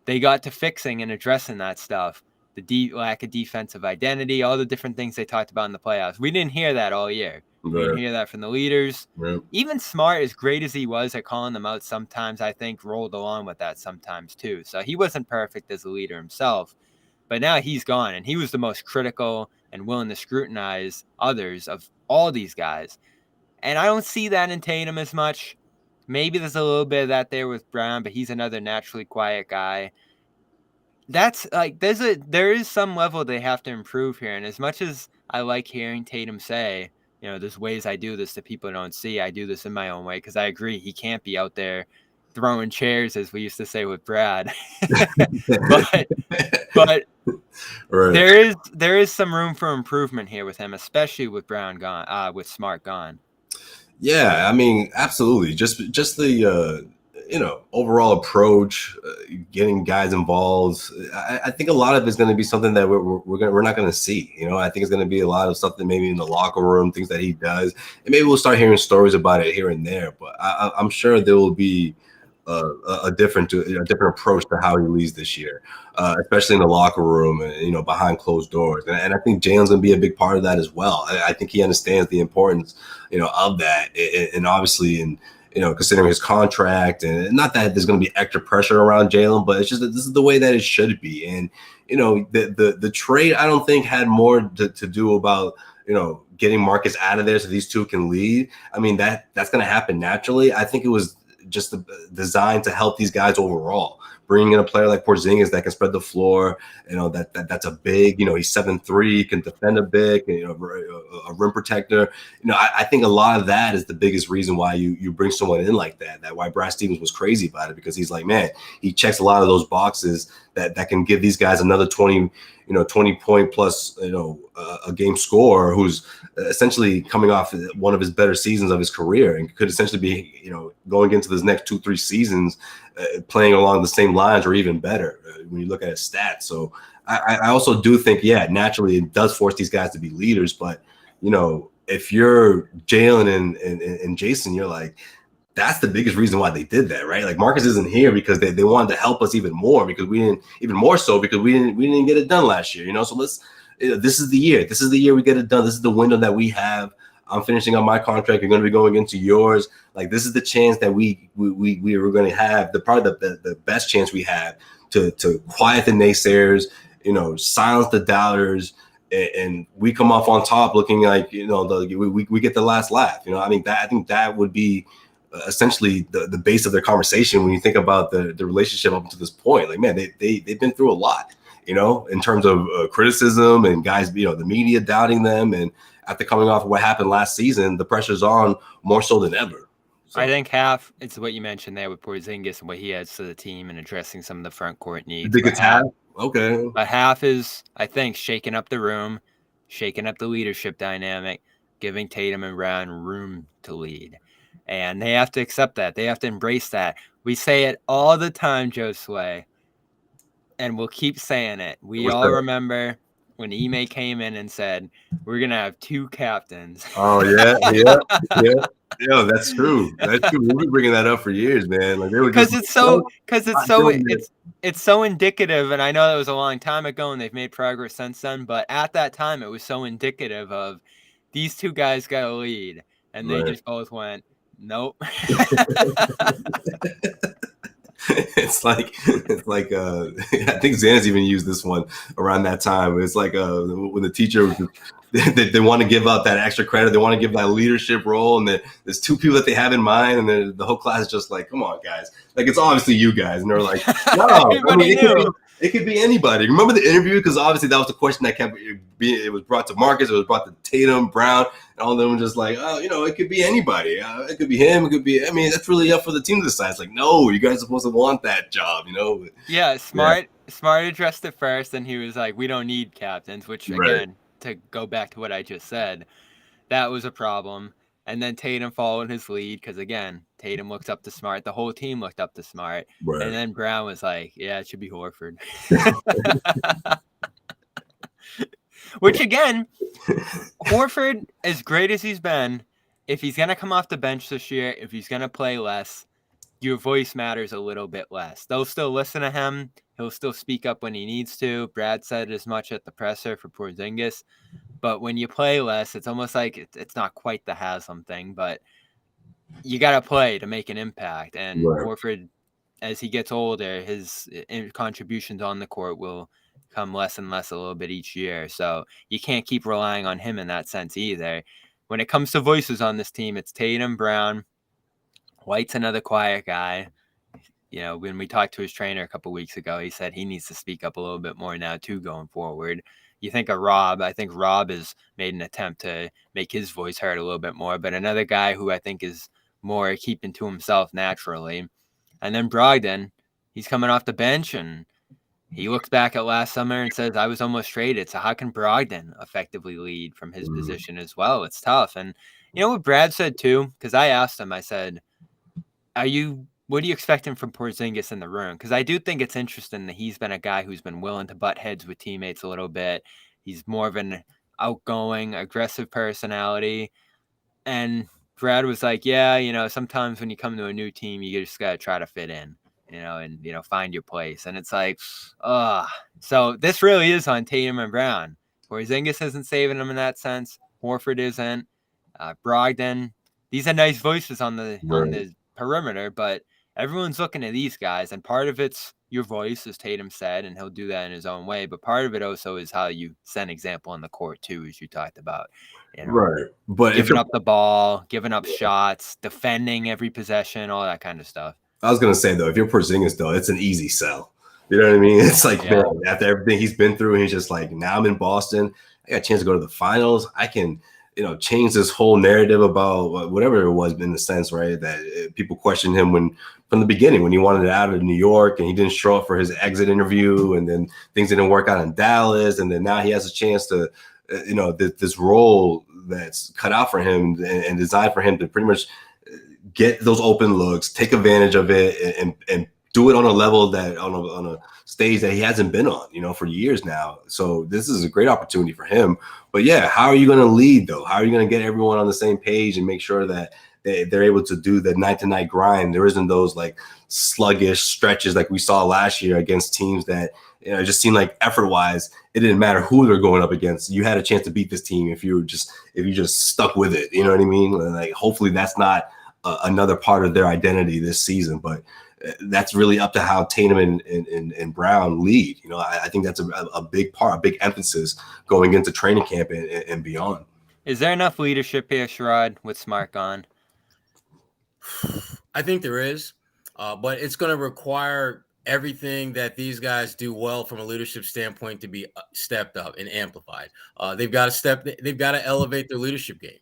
they got to fixing and addressing that stuff. The lack of defensive identity, all the different things they talked about in the playoffs. We didn't hear that all year. We didn't hear that from the leaders. Right. Even Smart, as great as he was at calling them out sometimes, I think rolled along with that sometimes too. So he wasn't perfect as a leader himself. But now he's gone, and he was the most critical and willing to scrutinize others of all these guys. And I don't see that in Tatum as much. Maybe there's a little bit of that there with Brown, but he's another naturally quiet guy. That's like there is some level they have to improve here. And as much as I like hearing Tatum say, there's ways I do this that people don't see, I do this in my own way, because I agree he can't be out there throwing chairs, as we used to say with Brad. but right. there is some room for improvement here with him, especially with Brown gone, with Smart gone. Yeah, I mean, absolutely. Just the overall approach, getting guys involved. I think a lot of it's going to be something that we're not going to see. I think it's going to be a lot of stuff that maybe in the locker room, things that he does, and maybe we'll start hearing stories about it here and there. But I'm sure there will be a different approach to how he leads this year, especially in the locker room and behind closed doors. And I think Jalen's going to be a big part of that as well. I think he understands the importance of that, and obviously considering his contract, and not that there's going to be extra pressure around Jalen, but it's just that this is the way that it should be. And the trade, I don't think had more to do about getting Marcus out of there so these two can lead. I mean, that's going to happen naturally. I think it was just designed to help these guys overall. Bringing in a player like Porzingis that can spread the floor, that's a big, he's 7'3", can defend a big, a rim protector. I think a lot of that is the biggest reason why you bring someone in like that. Why Brad Stevens was crazy about it, because he's like, man, he checks a lot of those boxes that can give these guys another 20 point plus, a game score, who's essentially coming off one of his better seasons of his career and could essentially be, going into this next 2-3 seasons, playing along the same lines or even better when you look at his stats. So I also do think, naturally it does force these guys to be leaders. But, if you're Jalen and Jayson, you're like, that's the biggest reason why they did that, right? Like Marcus isn't here because they wanted to help us even more, because we didn't get it done last year, so let's, this is the year. This is the year we get it done. This is the window that we have. I'm finishing up my contract. You're going to be going into yours. Like, this is the chance that we are going to have, probably the best chance we have to quiet the naysayers, silence the doubters, and we come off on top looking like, we get the last laugh. I think that would be essentially the base of their conversation when you think about the relationship up to this point. Like, man, they've been through a lot, in terms of criticism and guys, the media doubting them. And after coming off of what happened last season, the pressure's on more so than ever. So I think half, it's what you mentioned there with Porzingis and what he adds to the team and addressing some of the front court needs. Big attack. Okay. But half is, I think, shaking up the room, shaking up the leadership dynamic, giving Tatum and Brown room to lead. And they have to accept that. They have to embrace that. We say it all the time, Josue, and we'll keep saying it. We all remember when Ime came in and said, we're going to have two captains. Oh, yeah. Yeah, that's true. That's true. We've been bringing that up for years, man. Like, it's so indicative. And I know that was a long time ago and they've made progress since then. But at that time, it was so indicative of these two guys got a lead. And they just both went, nope. It's like I think Xana's even used this one around that time. It's like when the teacher they want to give out that extra credit, they want to give that leadership role, and there's two people that they have in mind, and the whole class is just like, come on, guys, like, it's obviously you guys, and they're like, no, it could be anybody. Remember the interview? Because obviously that was the question that kept being. It was brought to Marcus, it was brought to Tatum, Brown, and all of them were just like, oh, it could be anybody. It could be him. It could be. I mean, that's really up for the team to decide. It's like, no, you guys are supposed to want that job, Yeah, Smart addressed it first, and he was like, we don't need captains, which again, to go back to what I just said, that was a problem. And then Tatum followed his lead because, again, Tatum looked up to Smart. The whole team looked up to Smart. Right. And then Brown was like, yeah, it should be Horford. Which, again, Horford, as great as he's been, if he's going to come off the bench this year, if he's going to play less, your voice matters a little bit less. They'll still listen to him. He'll still speak up when he needs to. Brad said as much at the presser for Porzingis. But when you play less, it's almost like it's not quite the Haslam thing, but you got to play to make an impact. And Horford, as he gets older, his contributions on the court will come less and less a little bit each year. So you can't keep relying on him in that sense either. When it comes to voices on this team, it's Tatum, Brown. White's another quiet guy. When we talked to his trainer a couple of weeks ago, he said he needs to speak up a little bit more now too going forward. You think of Rob. I think Rob has made an attempt to make his voice heard a little bit more, but another guy who I think is more keeping to himself naturally. And then Brogdon, he's coming off the bench, and he looks back at last summer and says, I was almost traded. So how can Brogdon effectively lead from his position as well? It's tough. And you know what Brad said too? Because I asked him, I said, are you what are you expecting from Porzingis in the room? Because I do think it's interesting that he's been a guy who's been willing to butt heads with teammates a little bit. He's more of an outgoing, aggressive personality. And Brad was like, yeah, sometimes when you come to a new team, you just got to try to fit in, and, find your place. And it's like, so this really is on Tatum and Brown. Porzingis isn't saving them in that sense. Horford isn't. Brogdon. These are nice voices on the perimeter, but everyone's looking at these guys, and part of it's your voice, as Tatum said, and he'll do that in his own way. But part of it also is how you set an example on the court too, as you talked about. Right. But giving up the ball, giving up shots, defending every possession, all that kind of stuff. I was gonna say though, if you're Porzingis though, it's an easy sell. You know what I mean? It's like, man, after everything he's been through, he's just like, now I'm in Boston. I got a chance to go to the finals. I can, change this whole narrative about whatever it was in the sense, right? That people questioned him from the beginning when he wanted out of New York and he didn't show up for his exit interview, and then things didn't work out in Dallas, and then now he has a chance to, this role that's cut out for him and designed for him to pretty much get those open looks, take advantage of it, and do it on a level that on a stage that he hasn't been on, for years now. So this is a great opportunity for him. But yeah, how are you going to lead though? How are you going to get everyone on the same page and make sure that they're able to do the night to night grind? There isn't those like sluggish stretches like we saw last year against teams that, it just seemed like effort wise, it didn't matter who they're going up against. You had a chance to beat this team if you just stuck with it. You know what I mean? Like, hopefully that's not another part of their identity this season, but that's really up to how Tatum and Brown lead. I think that's a big part, a big emphasis going into training camp and beyond. Is there enough leadership here, Sherrod, with Smart gone? I think there is, but it's going to require everything that these guys do well from a leadership standpoint to be stepped up and amplified. They've got to elevate their leadership game.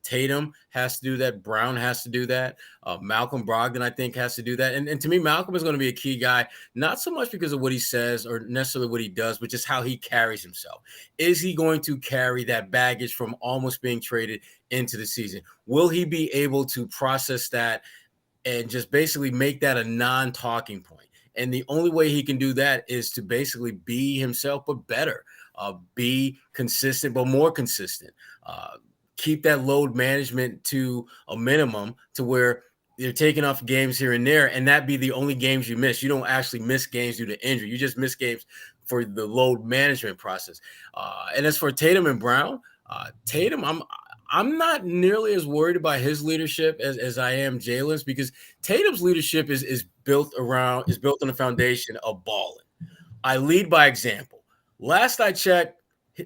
Tatum has to do that. Brown has to do that. Malcolm Brogdon, I think, has to do that. And to me, Malcolm is going to be a key guy, not so much because of what he says or necessarily what he does, but just how he carries himself. Is he going to carry that baggage from almost being traded into the season? Will he be able to process that and just basically make that a non-talking point? And the only way he can do that is to basically be himself, but better, be consistent, but more consistent. Keep that load management to a minimum to where you're taking off games here and there, and that be the only games you miss. You don't actually miss games due to injury. You just miss games for the load management process. And as for Tatum and Brown, Tatum, I'm not nearly as worried about his leadership as I am Jalen's, because Tatum's leadership is built on a foundation of balling. I lead by example. Last I checked,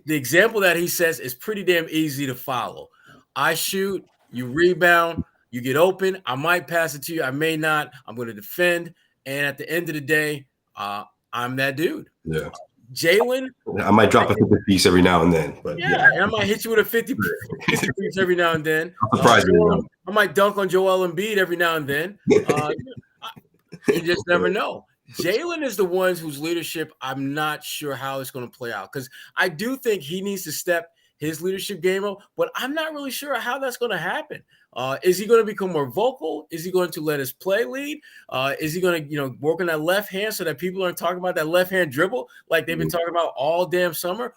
the example that he says is pretty damn easy to follow. I shoot, you rebound, you get open. I might pass it to you. I may not. I'm going to defend. And at the end of the day, I'm that dude. Yeah. Jalen, I might drop a 50 piece every now and then, but yeah, and I might hit you with a 50 piece every now and then. I might dunk on Joel Embiid every now and then. You just never know. Jalen is the ones whose leadership I'm not sure how it's going to play out, because I do think he needs to step his leadership game up, but I'm not really sure how that's going to happen. Is he going to become more vocal? Is he going to let his play lead? Is he going to, work on that left hand so that people aren't talking about that left hand dribble like they've been talking about all damn summer?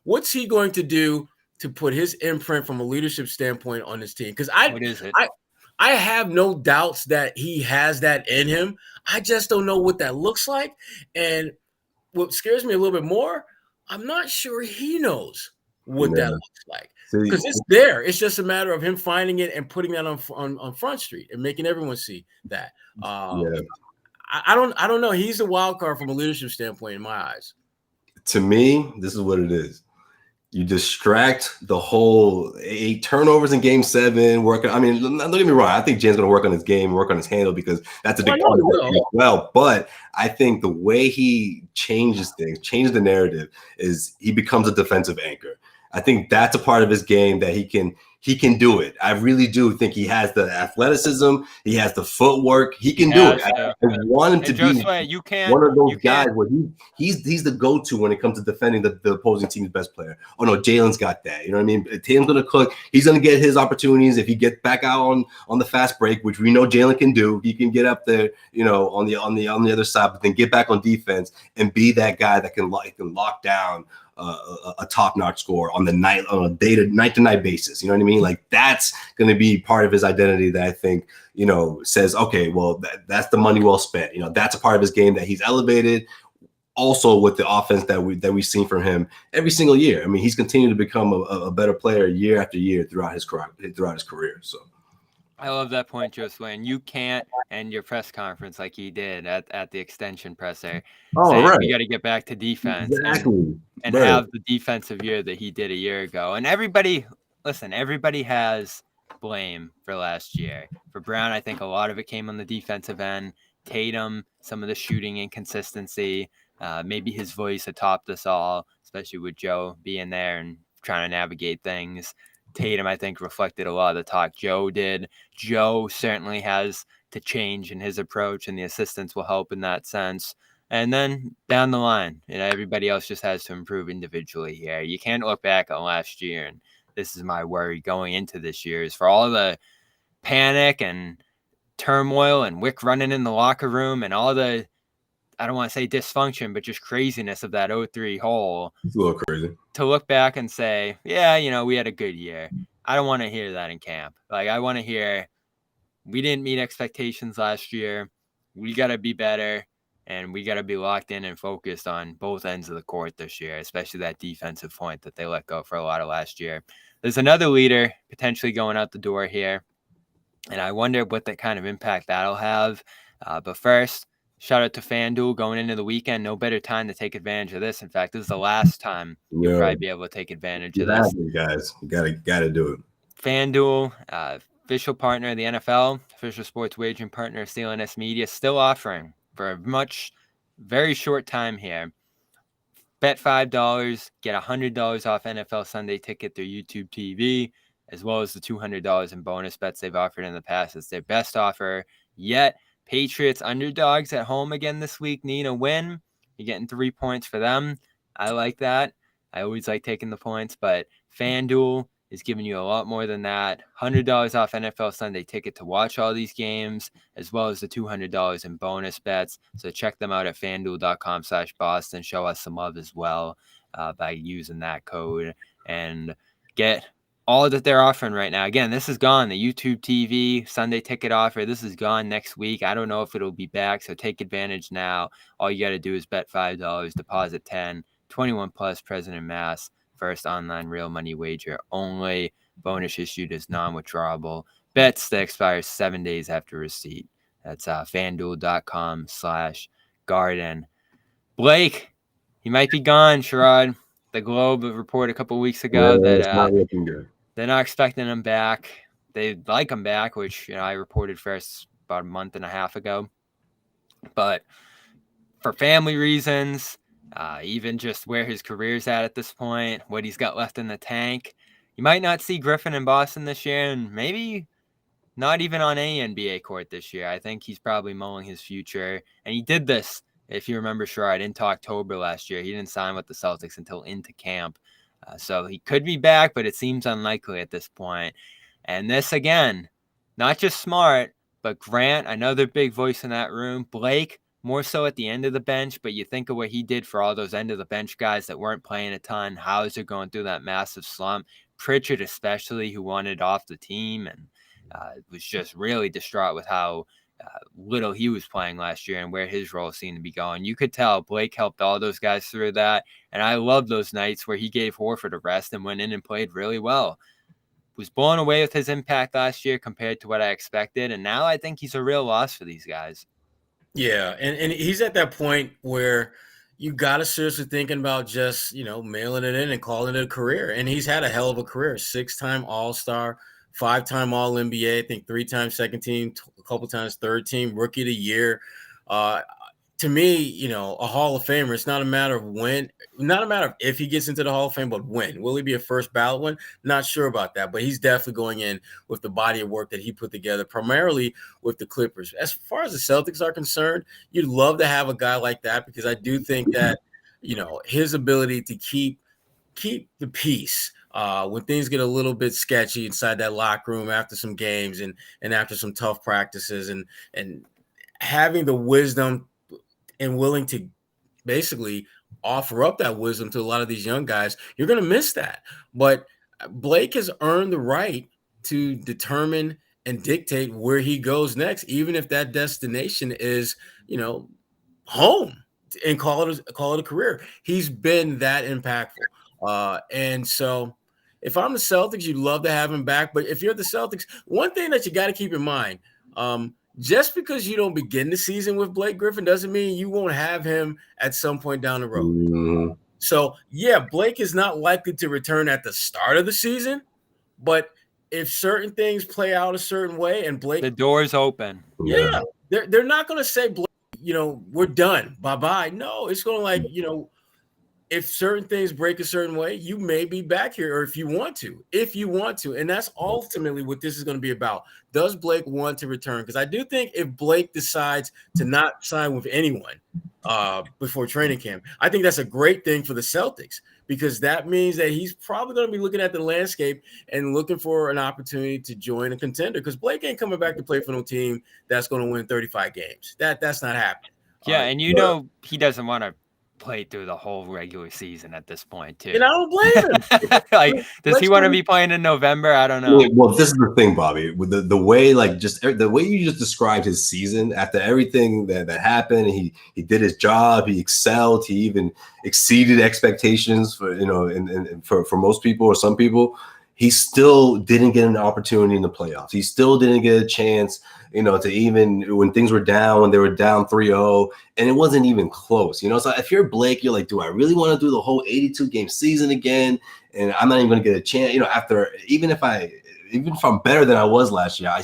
What's he going to do to put his imprint from a leadership standpoint on this team? Because I have no doubts that he has that in him. I just don't know what that looks like. And what scares me a little bit more, I'm not sure he knows what that looks like. Because it's there. It's just a matter of him finding it and putting that on Front Street and making everyone see that. I don't know. He's a wild card from a leadership standpoint in my eyes. To me, this is what it is. You distract the whole 8 turnovers in Game 7. Don't get me wrong. I think James going to work on his game, work on his handle, because that's a big part of it as well. But I think the way he changes things, changes the narrative, is he becomes a defensive anchor. I think that's a part of his game that he he can do it. I really do think he has the athleticism. He has the footwork. He can do it. I want him to be one of those guys where he's the go-to when it comes to defending the opposing team's best player. Oh no, Jalen's got that. You know what I mean? Tatum's gonna cook. He's gonna get his opportunities if he gets back out on the fast break, which we know Jalen can do. He can get up there, you know, on the other side, but then get back on defense and be that guy that can lock down a top-notch score on a night to night basis. You know what I mean? Like, that's going to be part of his identity that I think, you know, says, okay, well, that's the money well spent. You know, that's a part of his game that he's elevated. Also, with the offense that we've seen from him every single year. I mean, he's continued to become a better player year after year throughout his career. So. I love that point, Josue. And you can't end your press conference like he did at the extension presser. Saying, right. We got to get back to defense and have the defensive year that he did a year ago. And everybody has blame for last year. For Brown, I think a lot of it came on the defensive end. Tatum, some of the shooting inconsistency, maybe his voice atop us all, especially with Joe being there and trying to navigate things. Tatum, I think, reflected a lot of the talk Joe did. Joe certainly has to change in his approach, and the assistants will help in that sense. And then down the line, you know, everybody else just has to improve individually here. You can't look back on last year, and this is my worry going into this year, is for all the panic and turmoil and Wick running in the locker room and all the, I don't want to say dysfunction, but just craziness of that 0-3 hole. It's a little crazy. To look back and say, yeah, you know, we had a good year. I don't want to hear that in camp. Like, I want to hear we didn't meet expectations last year. We got to be better, and we got to be locked in and focused on both ends of the court this year, especially that defensive point that they let go for a lot of last year. There's another leader potentially going out the door here, and I wonder what that kind of impact that'll have. But first, shout out to FanDuel going into the weekend. No better time to take advantage of this. In fact, this is the last time you'll probably be able to take advantage of this. Guys, you gotta do it. FanDuel, official partner of the NFL, official sports wagering partner of CLNS Media, still offering for a very short time here. Bet $5, get $100 off NFL Sunday Ticket through YouTube TV, as well as the $200 in bonus bets they've offered in the past. It's their best offer yet. Patriots underdogs at home again this week need a win. You're getting 3 points for them. I like that. I always like taking the points, but FanDuel is giving you a lot more than that. $100 off NFL Sunday Ticket to watch all these games, as well as the $200 in bonus bets. So check them out at FanDuel.com/Boston. Show us some love as well by using that code and get all that they're offering right now. Again, this is gone. The YouTube TV Sunday Ticket offer, this is gone next week. I don't know if it'll be back, so take advantage now. All you got to do is bet $5, deposit $10, 21 plus, present in mass. First online real money wager only. Bonus issued is non-withdrawable. Bets that expire 7 days after receipt. That's FanDuel.com/Garden. Blake, he might be gone, Sherrod. The Globe reported a couple weeks ago that they're not expecting him back. They'd like him back, which, you know, I reported first about a month and a half ago. But for family reasons, even just where his career's at this point, what he's got left in the tank, you might not see Griffin in Boston this year, and maybe not even on any NBA court this year. I think he's probably mulling his future. And he did this, if you remember, Sherrod, into October last year. He didn't sign with the Celtics until into camp. So he could be back, but it seems unlikely at this point. And this, again, not just Smart, but Grant, another big voice in that room. Blake, more so at the end of the bench, but you think of what he did for all those end of the bench guys that weren't playing a ton. Hauser going through that massive slump. Pritchard especially, who wanted off the team and was just really distraught with how little he was playing last year and where his role seemed to be going. You could tell Blake helped all those guys through that. And I love those nights where he gave Horford a rest and went in and played really well. Was blown away with his impact last year compared to what I expected. And now I think he's a real loss for these guys. Yeah. And he's at that point where you got to seriously thinking about just, you know, mailing it in and calling it a career. And he's had a hell of a career. 6-time All-Star, 5-time All-NBA, I think 3 times second team, a couple times third team, rookie of the year. to me, a Hall of Famer, it's not a matter of when, not a matter of if he gets into the Hall of Fame, but when. Will he be a first ballot one? Not sure about that, but he's definitely going in with the body of work that he put together, primarily with the Clippers. As far as the Celtics are concerned, you'd love to have a guy like that, because I do think that, his ability to keep the peace when things get a little bit sketchy inside that locker room after some games and after some tough practices, and having the wisdom and willing to basically offer up that wisdom to a lot of these young guys, you're going to miss that. But Blake has earned the right to determine and dictate where he goes next, even if that destination is, home, and call it a career. He's been that impactful. And so if I'm the Celtics, you'd love to have him back. But if you're the Celtics, one thing that you got to keep in mind, just because you don't begin the season with Blake Griffin doesn't mean you won't have him at some point down the road. Mm-hmm. So, yeah, Blake is not likely to return at the start of the season, but if certain things play out a certain way and Blake – the door's open. Yeah, they're not going to say, Blake, we're done. Bye-bye. No, it's going to like, if certain things break a certain way, you may be back here, or if you want to. And that's ultimately what this is going to be about. Does Blake want to return? Because I do think if Blake decides to not sign with anyone before training camp, I think that's a great thing for the Celtics, because that means that he's probably going to be looking at the landscape and looking for an opportunity to join a contender, because Blake ain't coming back to play for no team that's going to win 35 games. That's not happening. Yeah, and he doesn't want to play through the whole regular season at this point, too. And I don't blame him. Like, does he want to be playing in November? I don't know. Well, this is the thing, Bobby. With the way, like, just the way you just described his season after everything that happened, he did his job. He excelled. He even exceeded expectations for and for most people or some people. He still didn't get an opportunity in the playoffs. He still didn't get a chance, to even when things were down, when they were down 3-0, and it wasn't even close. So if you're Blake, you're like, do I really want to do the whole 82 game season again? And I'm not even going to get a chance, after, even if I'm better than I was last year, I'm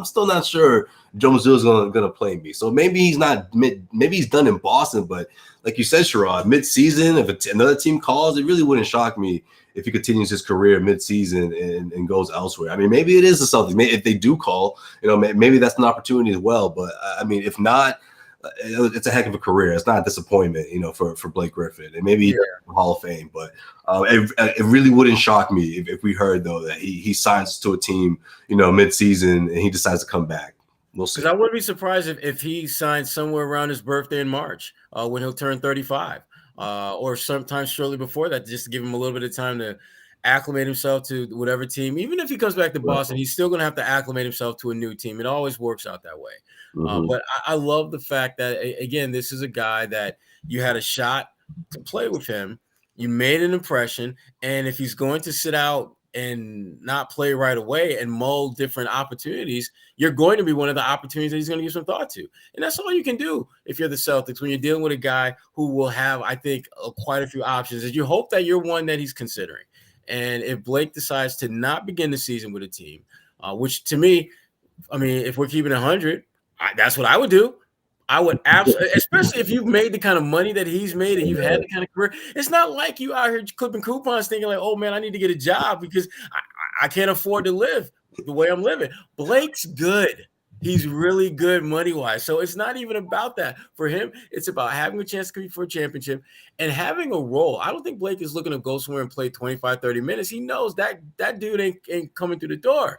still not sure Josue is going to play me. So maybe he's not maybe he's done in Boston, but like you said, Sherrod, mid-season, if another team calls, it really wouldn't shock me if he continues his career mid-season and goes elsewhere. I mean, maybe it is something. Maybe if they do call, maybe that's an opportunity as well. But I mean, if not, it's a heck of a career. It's not a disappointment, for Blake Griffin, and maybe Hall of Fame. But it really wouldn't shock me if we heard though that he signs to a team, mid-season, and he decides to come back. We'll see. Because I wouldn't be surprised if he signs somewhere around his birthday in March, when he'll turn 35. Or sometimes shortly before that, just to give him a little bit of time to acclimate himself to whatever team. Even if he comes back to Boston, he's still going to have to acclimate himself to a new team. It always works out that way. But I love the fact that, again, this is a guy that you had a shot to play with him. You made an impression. And if he's going to sit out and not play right away and mull different opportunities, you're going to be one of the opportunities that he's going to give some thought to. And that's all you can do if you're the Celtics, when you're dealing with a guy who will have, I think, quite a few options, is you hope that you're one that he's considering. And if Blake decides to not begin the season with a team, which to me, I mean, if we're keeping 100, that's what I would do. I would absolutely, especially if you've made the kind of money that he's made and you've had the kind of career. It's not like you out here clipping coupons thinking like, oh, man, I need to get a job because I can't afford to live the way I'm living. Blake's good. He's really good money-wise. So it's not even about that. For him, it's about having a chance to compete for a championship and having a role. I don't think Blake is looking to go somewhere and play 25, 30 minutes. He knows that dude ain't coming through the door.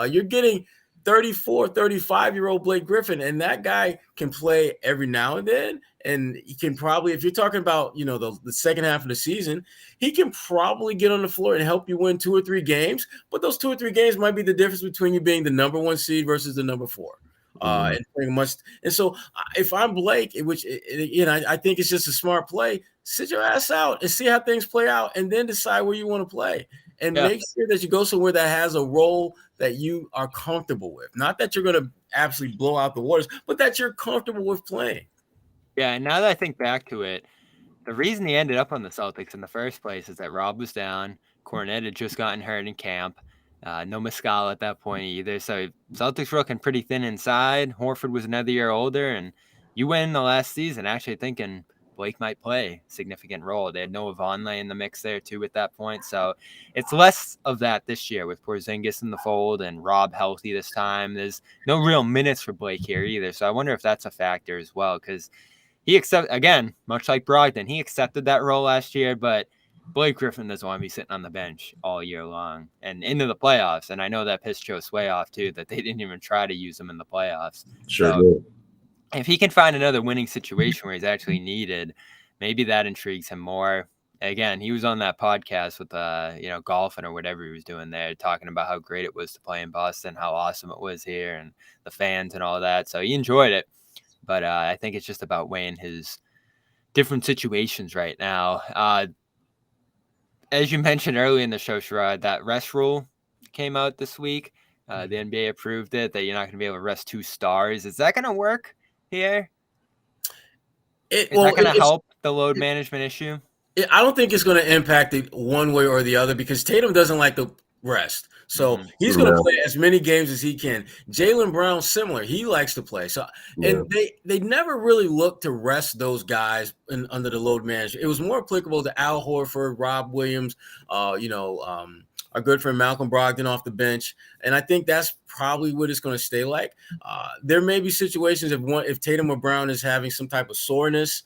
You're getting 34, 35-year-old Blake Griffin, and that guy can play every now and then. And he can probably, if you're talking about, the second half of the season, he can probably get on the floor and help you win 2 or 3 games. But those 2 or 3 games might be the difference between you being the number 1 seed versus the number 4. And pretty much. And so if I'm Blake, which, I think it's just a smart play, sit your ass out and see how things play out and then decide where you want to play. And make sure that you go somewhere that has a role that you are comfortable with. Not that you're going to absolutely blow out the waters, but that you're comfortable with playing. Yeah, and now that I think back to it, the reason he ended up on the Celtics in the first place is that Rob was down. Cornette had just gotten hurt in camp. No Mescal at that point either. So Celtics were looking pretty thin inside. Horford was another year older, and you went in the last season actually thinking Blake might play a significant role. They had Noah Vonleh in the mix there too at that point. So it's less of that this year with Porzingis in the fold and Rob healthy this time. There's no real minutes for Blake here either. So I wonder if that's a factor as well, because he again, much like Brogdon, he accepted that role last year, but Blake Griffin doesn't want to be sitting on the bench all year long and into the playoffs. And I know that pissed Josue off too, that they didn't even try to use him in the playoffs. Sure. So, if he can find another winning situation where he's actually needed, maybe that intrigues him more. Again, he was on that podcast with golfing or whatever he was doing there, talking about how great it was to play in Boston, how awesome it was here, and the fans and all that. So he enjoyed it, but I think it's just about weighing his different situations right now. As you mentioned earlier in the show, Sherrod, that rest rule came out this week. The NBA approved it, that you're not going to be able to rest 2 stars. Is that going to work here? Is that going to help the load management issue? I don't think it's going to impact it one way or the other, because Tatum doesn't like the rest. So he's going to play as many games as he can. Jaylen Brown, similar. He likes to play. So and they never really looked to rest those guys under the load management. It was more applicable to Al Horford, Rob Williams, our good friend Malcolm Brogdon off the bench. And I think that's probably what it's going to stay like. There may be situations if Tatum or Brown is having some type of soreness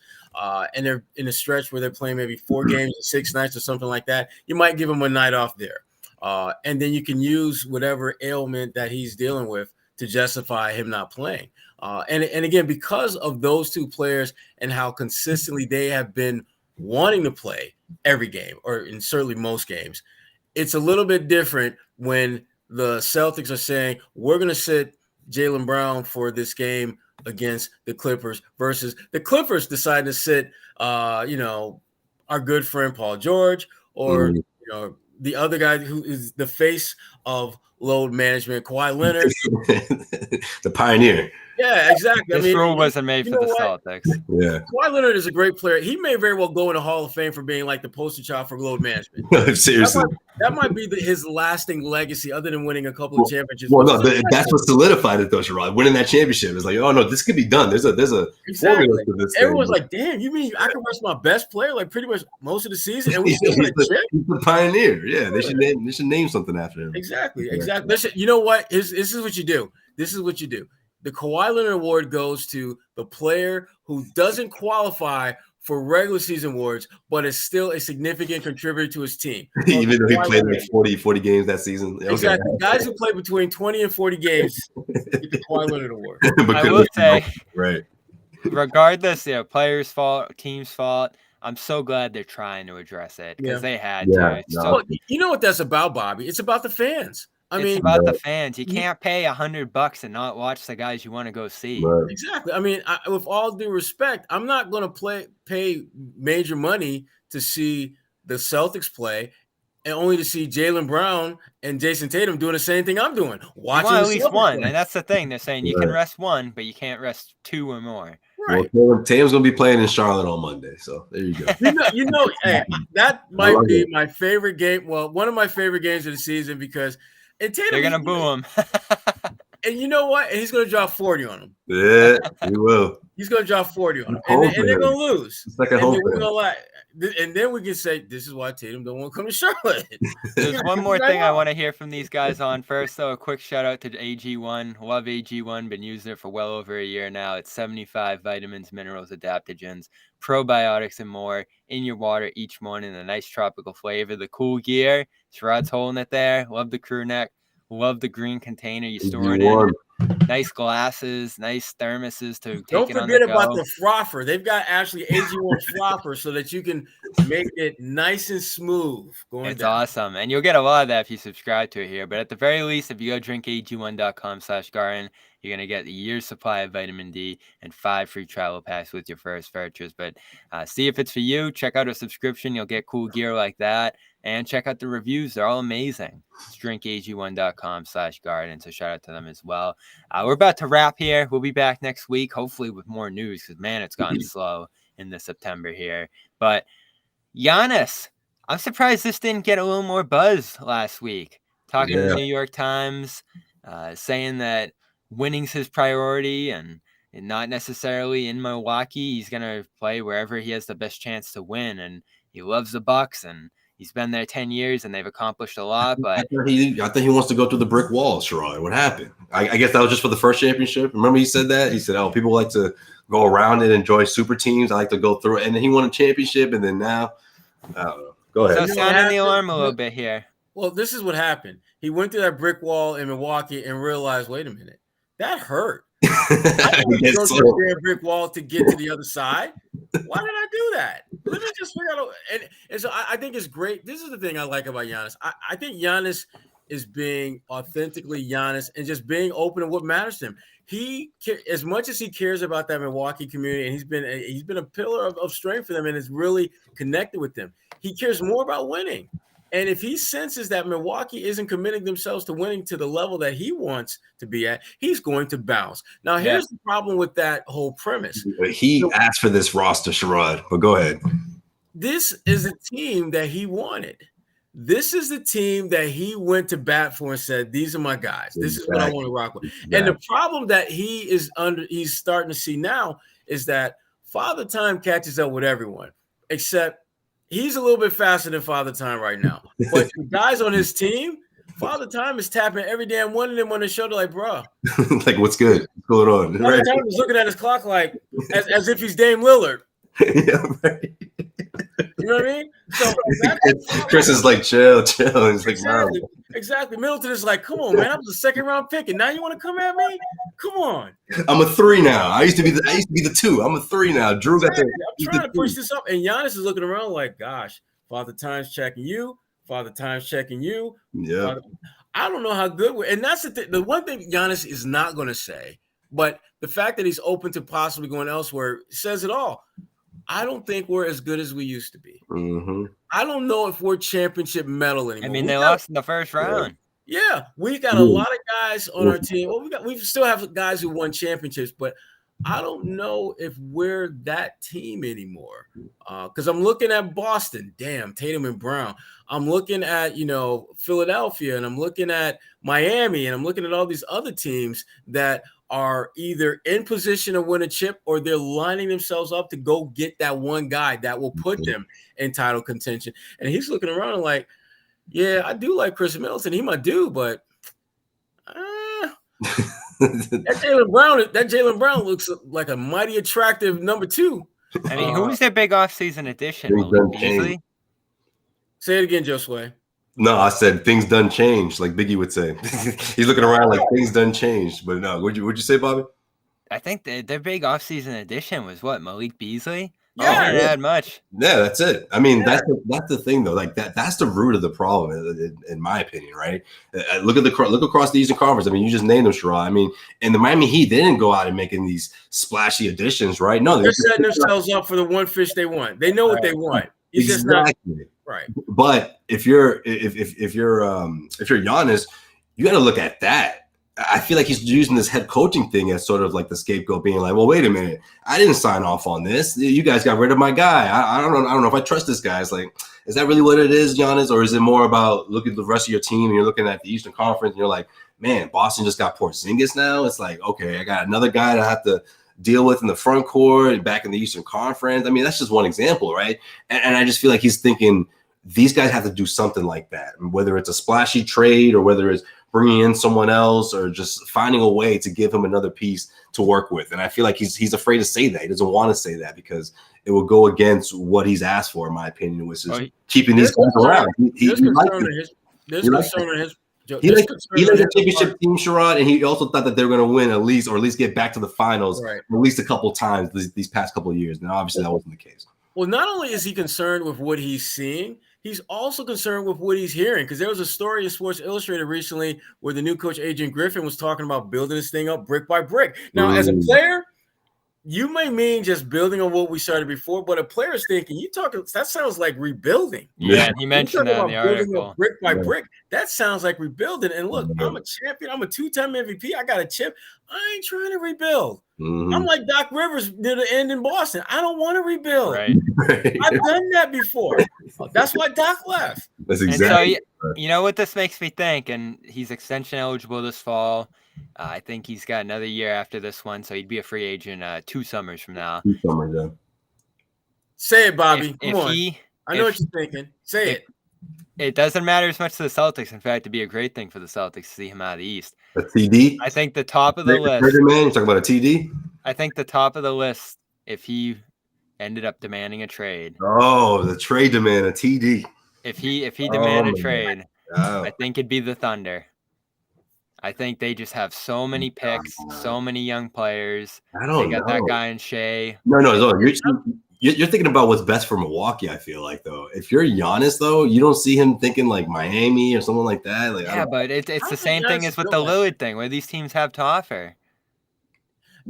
and they're in a stretch where they're playing maybe 4 games in 6 nights or something like that, you might give them a night off there. And then you can use whatever ailment that he's dealing with to justify him not playing. And again, because of those 2 players and how consistently they have been wanting to play every game, or in certainly most games, it's a little bit different when the Celtics are saying, we're going to sit Jaylen Brown for this game against the Clippers, versus the Clippers deciding to sit, our good friend Paul George, or, the other guy who is the face of load management, Kawhi Leonard. The pioneer. Yeah, exactly. This rule wasn't made for the Celtics. Yeah. Kawhi Leonard is a great player. He may very well go in the Hall of Fame for being like the poster child for load management. Seriously. That might be his lasting legacy, other than winning a couple of championships. Well, no, that's what solidified it, though, Sherrod. Winning that championship is like, oh no, this could be done. There's a formula to this. Everyone's like, damn, you mean I can rest my best player like pretty much most of the season, and we still win a chip? He's the pioneer. Yeah, they should name something after him. Exactly. You know what? This is what you do. The Kawhi Leonard Award goes to the player who doesn't qualify for regular season awards, but is still a significant contributor to his team. Even though he played like 40 games that season. Exactly. Guys who play between 20 and 40 games get the Kawhi Leonard Award. I will say, right. Regardless, players' fault, team's fault, I'm so glad they're trying to address it, because they had to. Well, you know what that's about, Bobby? It's about the fans. It's about the fans. You can't pay $100 and not watch the guys you want to go see. Right. Exactly. I mean, with all due respect, I'm not going to pay major money to see the Celtics play, and only to see Jaylen Brown and Jayson Tatum doing the same thing I'm doing. Watching at least one, and that's the thing. They're saying you can rest 1, but you can't rest 2 or more. Right. Well, Tatum's going to be playing in Charlotte on Monday, so there you go. Hey, that might be my favorite game. Well, one of my favorite games of the season, because. And Tatum, they're gonna boo him, and you know what? And he's gonna drop 40 on him. Yeah, he will. He's gonna drop 40 on him, and they're gonna lose. It's like a hope. And then we can say this is why Tatum don't want to come to Charlotte. There's one more thing I want to hear from these guys on. First, though, a quick shout out to AG1. Love AG1. Been using it for well over a year now. It's 75 vitamins, minerals, adaptogens, probiotics, and more in your water each morning. A nice tropical flavor. The cool gear. Sherrod's holding it there. Love the crew neck. Love the green container you store it in. Nice glasses, nice thermoses to take it on the go. Don't forget about the frother. They've got actually AG1 frother so that you can make it nice and smooth. It's awesome. And you'll get a lot of that if you subscribe to it here. But at the very least, if you go drinkag1.com/garden, you're going to get a year's supply of vitamin D and 5 free travel packs with your first purchase. But see if it's for you. Check out a subscription. You'll get cool gear like that. And check out the reviews. They're all amazing. It's drinkag1.com/garden. So shout out to them as well. We're about to wrap here. We'll be back next week, hopefully with more news, because, man, it's gone slow in the September here. But Giannis, I'm surprised this didn't get a little more buzz last week. Talking to the New York Times, saying that winning's his priority, and and not necessarily in Milwaukee. He's going to play wherever he has the best chance to win, and he loves the Bucks, and he's been there 10 years, and they've accomplished a lot. But I think he wants to go through the brick wall, Sherrod. What happened? I guess that was just for the first championship. Remember he said that? He said, "Oh, people like to go around and enjoy super teams. I like to go through it." And then he won a championship, and then now, I don't know. Go ahead. So sounding the alarm a little bit here. Well, this is what happened. He went through that brick wall in Milwaukee and realized, wait a minute, that hurt. I didn't go through the damn brick wall to get to the other side. Why did I do that? Let me just figure out. And so I think it's great. This is the thing I like about Giannis. I think Giannis is being authentically Giannis and just being open to what matters to him. He, as much as he cares about that Milwaukee community, and he's been a pillar of strength for them and has really connected with them. He cares more about winning. And if he senses that Milwaukee isn't committing themselves to winning to the level that he wants to be at, he's going to bounce. Now, here's the problem with that whole premise. He asked for this roster, Sherrod, but go ahead. This is a team that he wanted. This is the team that he went to bat for and said, these are my guys. This is what I want to rock with. Exactly. And the problem that he's starting to see now is that Father Time catches up with everyone, except he's a little bit faster than Father Time right now. But the guys on his team, Father Time is tapping every damn one of them on the shoulder like, bro. Like, what's good? What's going on? Father Time is looking at his clock like, as if he's Dame Lillard. Yeah, right. You know what I mean? So Chris is like, chill. He's exactly, like, exactly. Middleton is like, come on, man. I was a second round pick, and now you want to come at me? Come on. I'm a 3 now. I used to be the 2. I'm a 3 now. Drew got the. I'm trying to push this up, and Giannis is looking around like, gosh, Father Time's checking you. Father Time's checking you. Yeah. I don't know how good we're, and that's the thing. The one thing Giannis is not going to say, but the fact that he's open to possibly going elsewhere says it all. I don't think we're as good as we used to be. Mm-hmm. I don't know if we're championship medal anymore. I mean, they lost in the first round. Yeah, we got a lot of guys on our team. Well, we still have guys who won championships, but I don't know if we're that team anymore. Because I'm looking at Boston, damn, Tatum and Brown. I'm looking at, Philadelphia, and I'm looking at Miami, and I'm looking at all these other teams that are either in position to win a chip or they're lining themselves up to go get that one guy that will put them in title contention. And he's looking around and like, yeah, I do like Chris Middleton. He my dude, but that Jaylen Brown looks like a mighty attractive number 2. I mean, who's their big offseason addition? Malik Beasley? Say it again, Josue. No, I said things done changed, like Biggie would say. He's looking around like things done changed. But no, what'd you say, Bobby? I think their big offseason addition was what, Malik Beasley? Yeah, didn't add much. Yeah, that's it. I mean, that's the thing though. Like that's the root of the problem, in my opinion, right? Look across the Eastern Conference. I mean, you just named them, Sherrod. I mean, and the Miami Heat, they didn't go out and making these splashy additions, right? No, they're setting themselves up for the one fish they want. They know what they want. It's just not right. But if you're Giannis, you got to look at that. I feel like he's using this head coaching thing as sort of like the scapegoat, being like, well, wait a minute, I didn't sign off on this. You guys got rid of my guy. I don't know if I trust this guy. It's like, is that really what it is, Giannis? Or is it more about looking at the rest of your team and you're looking at the Eastern Conference and you're like, man, Boston just got Porzingis now? It's like, okay, I got another guy that I have to deal with in the front court and back in the Eastern Conference. I mean, that's just one example, right? And I just feel like he's thinking these guys have to do something like that, whether it's a splashy trade or whether it's bringing in someone else or just finding a way to give him another piece to work with. And I feel like he's afraid to say that. He doesn't want to say that because it will go against what he's asked for, in my opinion, which is keeping these guys around. He likes a championship team, Sherrod, and he also thought that they were going to win at least get back to the finals at least a couple times these past couple of years. And obviously that wasn't the case. Well, not only is he concerned with what he's seeing, he's also concerned with what he's hearing, because there was a story in Sports Illustrated recently where the new coach, Adrian Griffin, was talking about building this thing up brick by brick. Now, as a player, you may mean just building on what we started before, but a player's thinking, that sounds like rebuilding. Yeah, he mentioned that in the article. Brick by brick, that sounds like rebuilding. And look, I'm a champion. I'm a 2-time MVP. I got a chip. I ain't trying to rebuild. I'm like Doc Rivers did an end in Boston. I don't want to rebuild. Right. I've done that before. That's why Doc left. That's exactly. And so, you know what this makes me think, and he's extension eligible this fall. I think he's got another year after this one, so he'd be a free agent 2 summers from now. 2 summers, yeah. Say it, Bobby. If Come on. I know what you're thinking. Say it. It doesn't matter as much to the Celtics. In fact, it'd be a great thing for the Celtics to see him out of the East. A TD? I think the top of the list. Man, you're talking about a TD? I think the top of the list, if he ended up demanding a trade. Oh, the trade demand, a TD. If he demanded a trade, I think it'd be the Thunder. I think they just have so many picks, so many young players. I don't know. They got that guy in Shea. No. You're thinking about what's best for Milwaukee, I feel like, though. If you're Giannis, though, you don't see him thinking like Miami or someone like that. Like, yeah, but it's the same thing as with the Lillard thing, where these teams have to offer.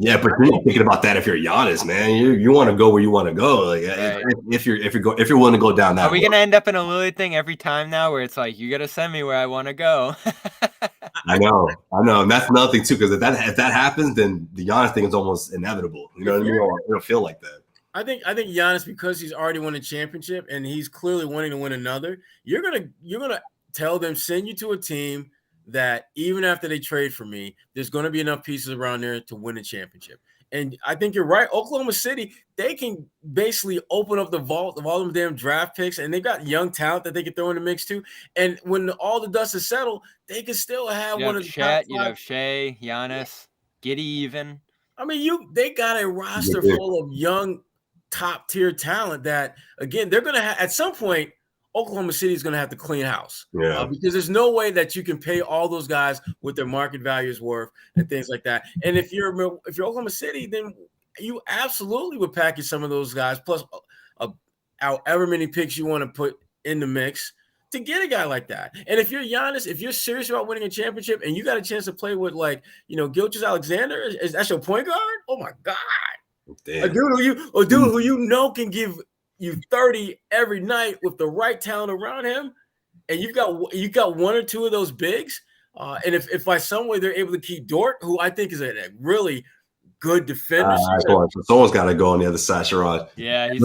Yeah, but you're not thinking about that if you're Giannis, man. You want to go where you want to go. Like, right. if you're willing to go down that. Are we gonna end up in a Lillard thing every time now, where it's like you gotta send me where I want to go? I know, and that's another thing too. Because if that happens, then the Giannis thing is almost inevitable. You know what I mean? It'll feel like that. I think Giannis, because he's already won a championship and he's clearly wanting to win another, you're gonna tell them, send you to a team that even after they trade for me, there's going to be enough pieces around there to win a championship. And I think you're right. Oklahoma City, they can basically open up the vault of all them damn draft picks, and they've got young talent that they can throw in the mix too. And when all the dust is settled, they can still have one of the top 5. You have Shea, Giannis, Giddey even. I mean, they got a roster full of young top tier talent that, again, they're going to have at some point. Oklahoma City is going to have to clean house, because there's no way that you can pay all those guys what their market value is worth and things like that. And if you're Oklahoma City, then you absolutely would package some of those guys plus however many picks you want to put in the mix to get a guy like that. And if you're Giannis, if you're serious about winning a championship and you got a chance to play with Gilgeous-Alexander, that's your point guard. Oh my God, damn. a dude who you know can give you 30 every night with the right talent around him, and you've got one or two of those bigs. And if by some way they're able to keep Dort, who I think is a really good defender. Someone's got to go on the other side, Sherrod. Yeah, he's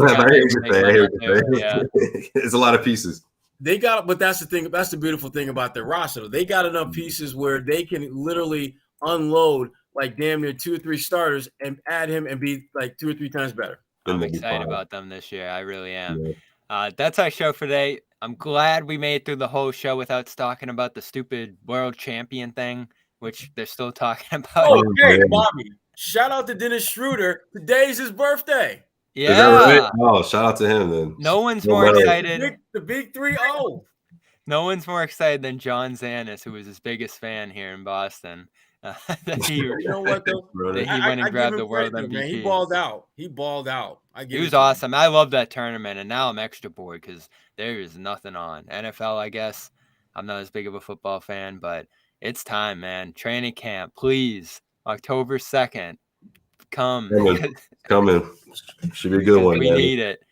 it's a lot of pieces. They got, but that's the thing. That's the beautiful thing about their roster. They got enough pieces where they can literally unload like damn near 2 or 3 starters and add him and be like 2 or 3 times better. I'm excited about them this year. I really am. That's our show for today. I'm glad we made it through the whole show without talking about the stupid world champion thing, which they're still talking about. Oh, hey, Bobby. Shout out to Dennis Schroeder. Today's his birthday. Yeah. Right? Oh, shout out to him then. No one's more excited. The big 3-0. No one's more excited than John Zanis, who was his biggest fan here in Boston. You know what though? He went and grabbed the world MVP. Man. He balled out. He was awesome. I love that tournament, and now I'm extra bored because there is nothing on. NFL, I guess. I'm not as big of a football fan, but it's time, man. Training camp, please. October 2nd. Come. Coming. Should be a good one. We need it.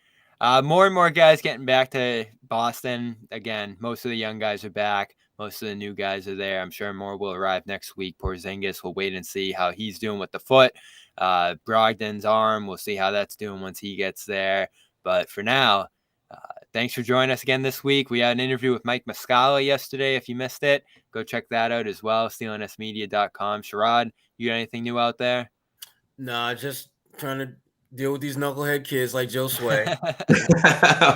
More and more guys getting back to Boston. Again, most of the young guys are back. Most of the new guys are there. I'm sure more will arrive next week. Porzingis, we'll wait and see how he's doing with the foot. Brogdon's arm, we'll see how that's doing once he gets there. But for now, thanks for joining us again this week. We had an interview with Mike Muscala yesterday. If you missed it, go check that out as well. SteelNSmedia.com. Sherrod, you got anything new out there? Nah, just trying to deal with these knucklehead kids like Josue.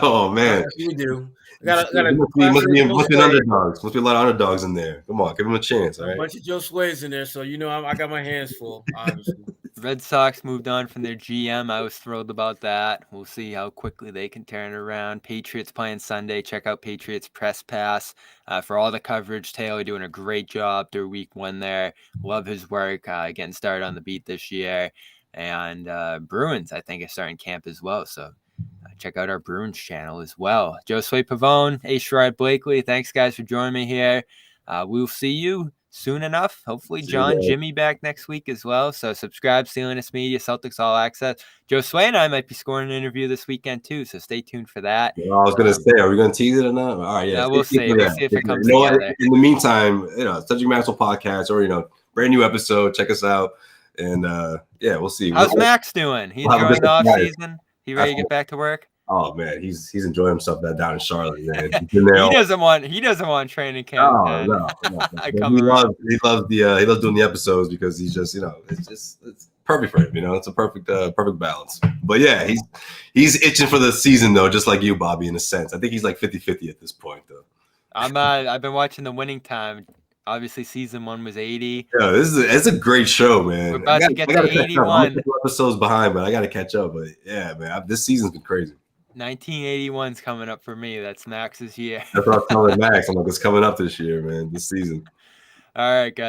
Oh man, that's what we do. Must be underdogs. Must be a lot of underdogs in there. Come on, give them a chance. All right, a bunch of Josue's in there, so I got my hands full. Obviously, Red Sox moved on from their GM. I was thrilled about that. We'll see how quickly they can turn it around. Patriots playing Sunday. Check out Patriots Press Pass for all the coverage. Taylor doing a great job through week 1 there. Love his work getting started on the beat this year. And Bruins, I think, is starting camp as well. So check out our Bruins channel as well. Josue Pavon, A. Sherrod Blakely, thanks, guys, for joining me here. We'll see you soon enough. Hopefully, John, Jimmy back next week as well. So subscribe, CLNS Media, Celtics All Access. Josue and I might be scoring an interview this weekend, too. So stay tuned for that. I was going to say, are we going to tease it or not? All right, yeah. We'll see. We'll see if it comes together. In the meantime, Subject Maxwell Podcast or, brand new episode. Check us out. And, we'll see. How's Max doing? He's enjoying the off season. He ready to get back to work? Oh man, he's enjoying himself down in Charlotte, man. He's been there He doesn't want training camp. no. He loves doing the episodes because he's just, it's perfect for him. It's a perfect balance. But yeah, he's itching for the season though, just like you, Bobby, in a sense. I think he's like 50-50 at this point though. I've been watching The Winning Time. Obviously, season 1 was 80. Yeah, it's a great show, man. We're about to get to 81. I'm a couple episodes behind, but I got to catch up. But yeah, man, this season's been crazy. 1981's coming up for me. That's Max's year. That's what I was telling Max. I'm like, it's coming up this year, man. This season. All right, guys.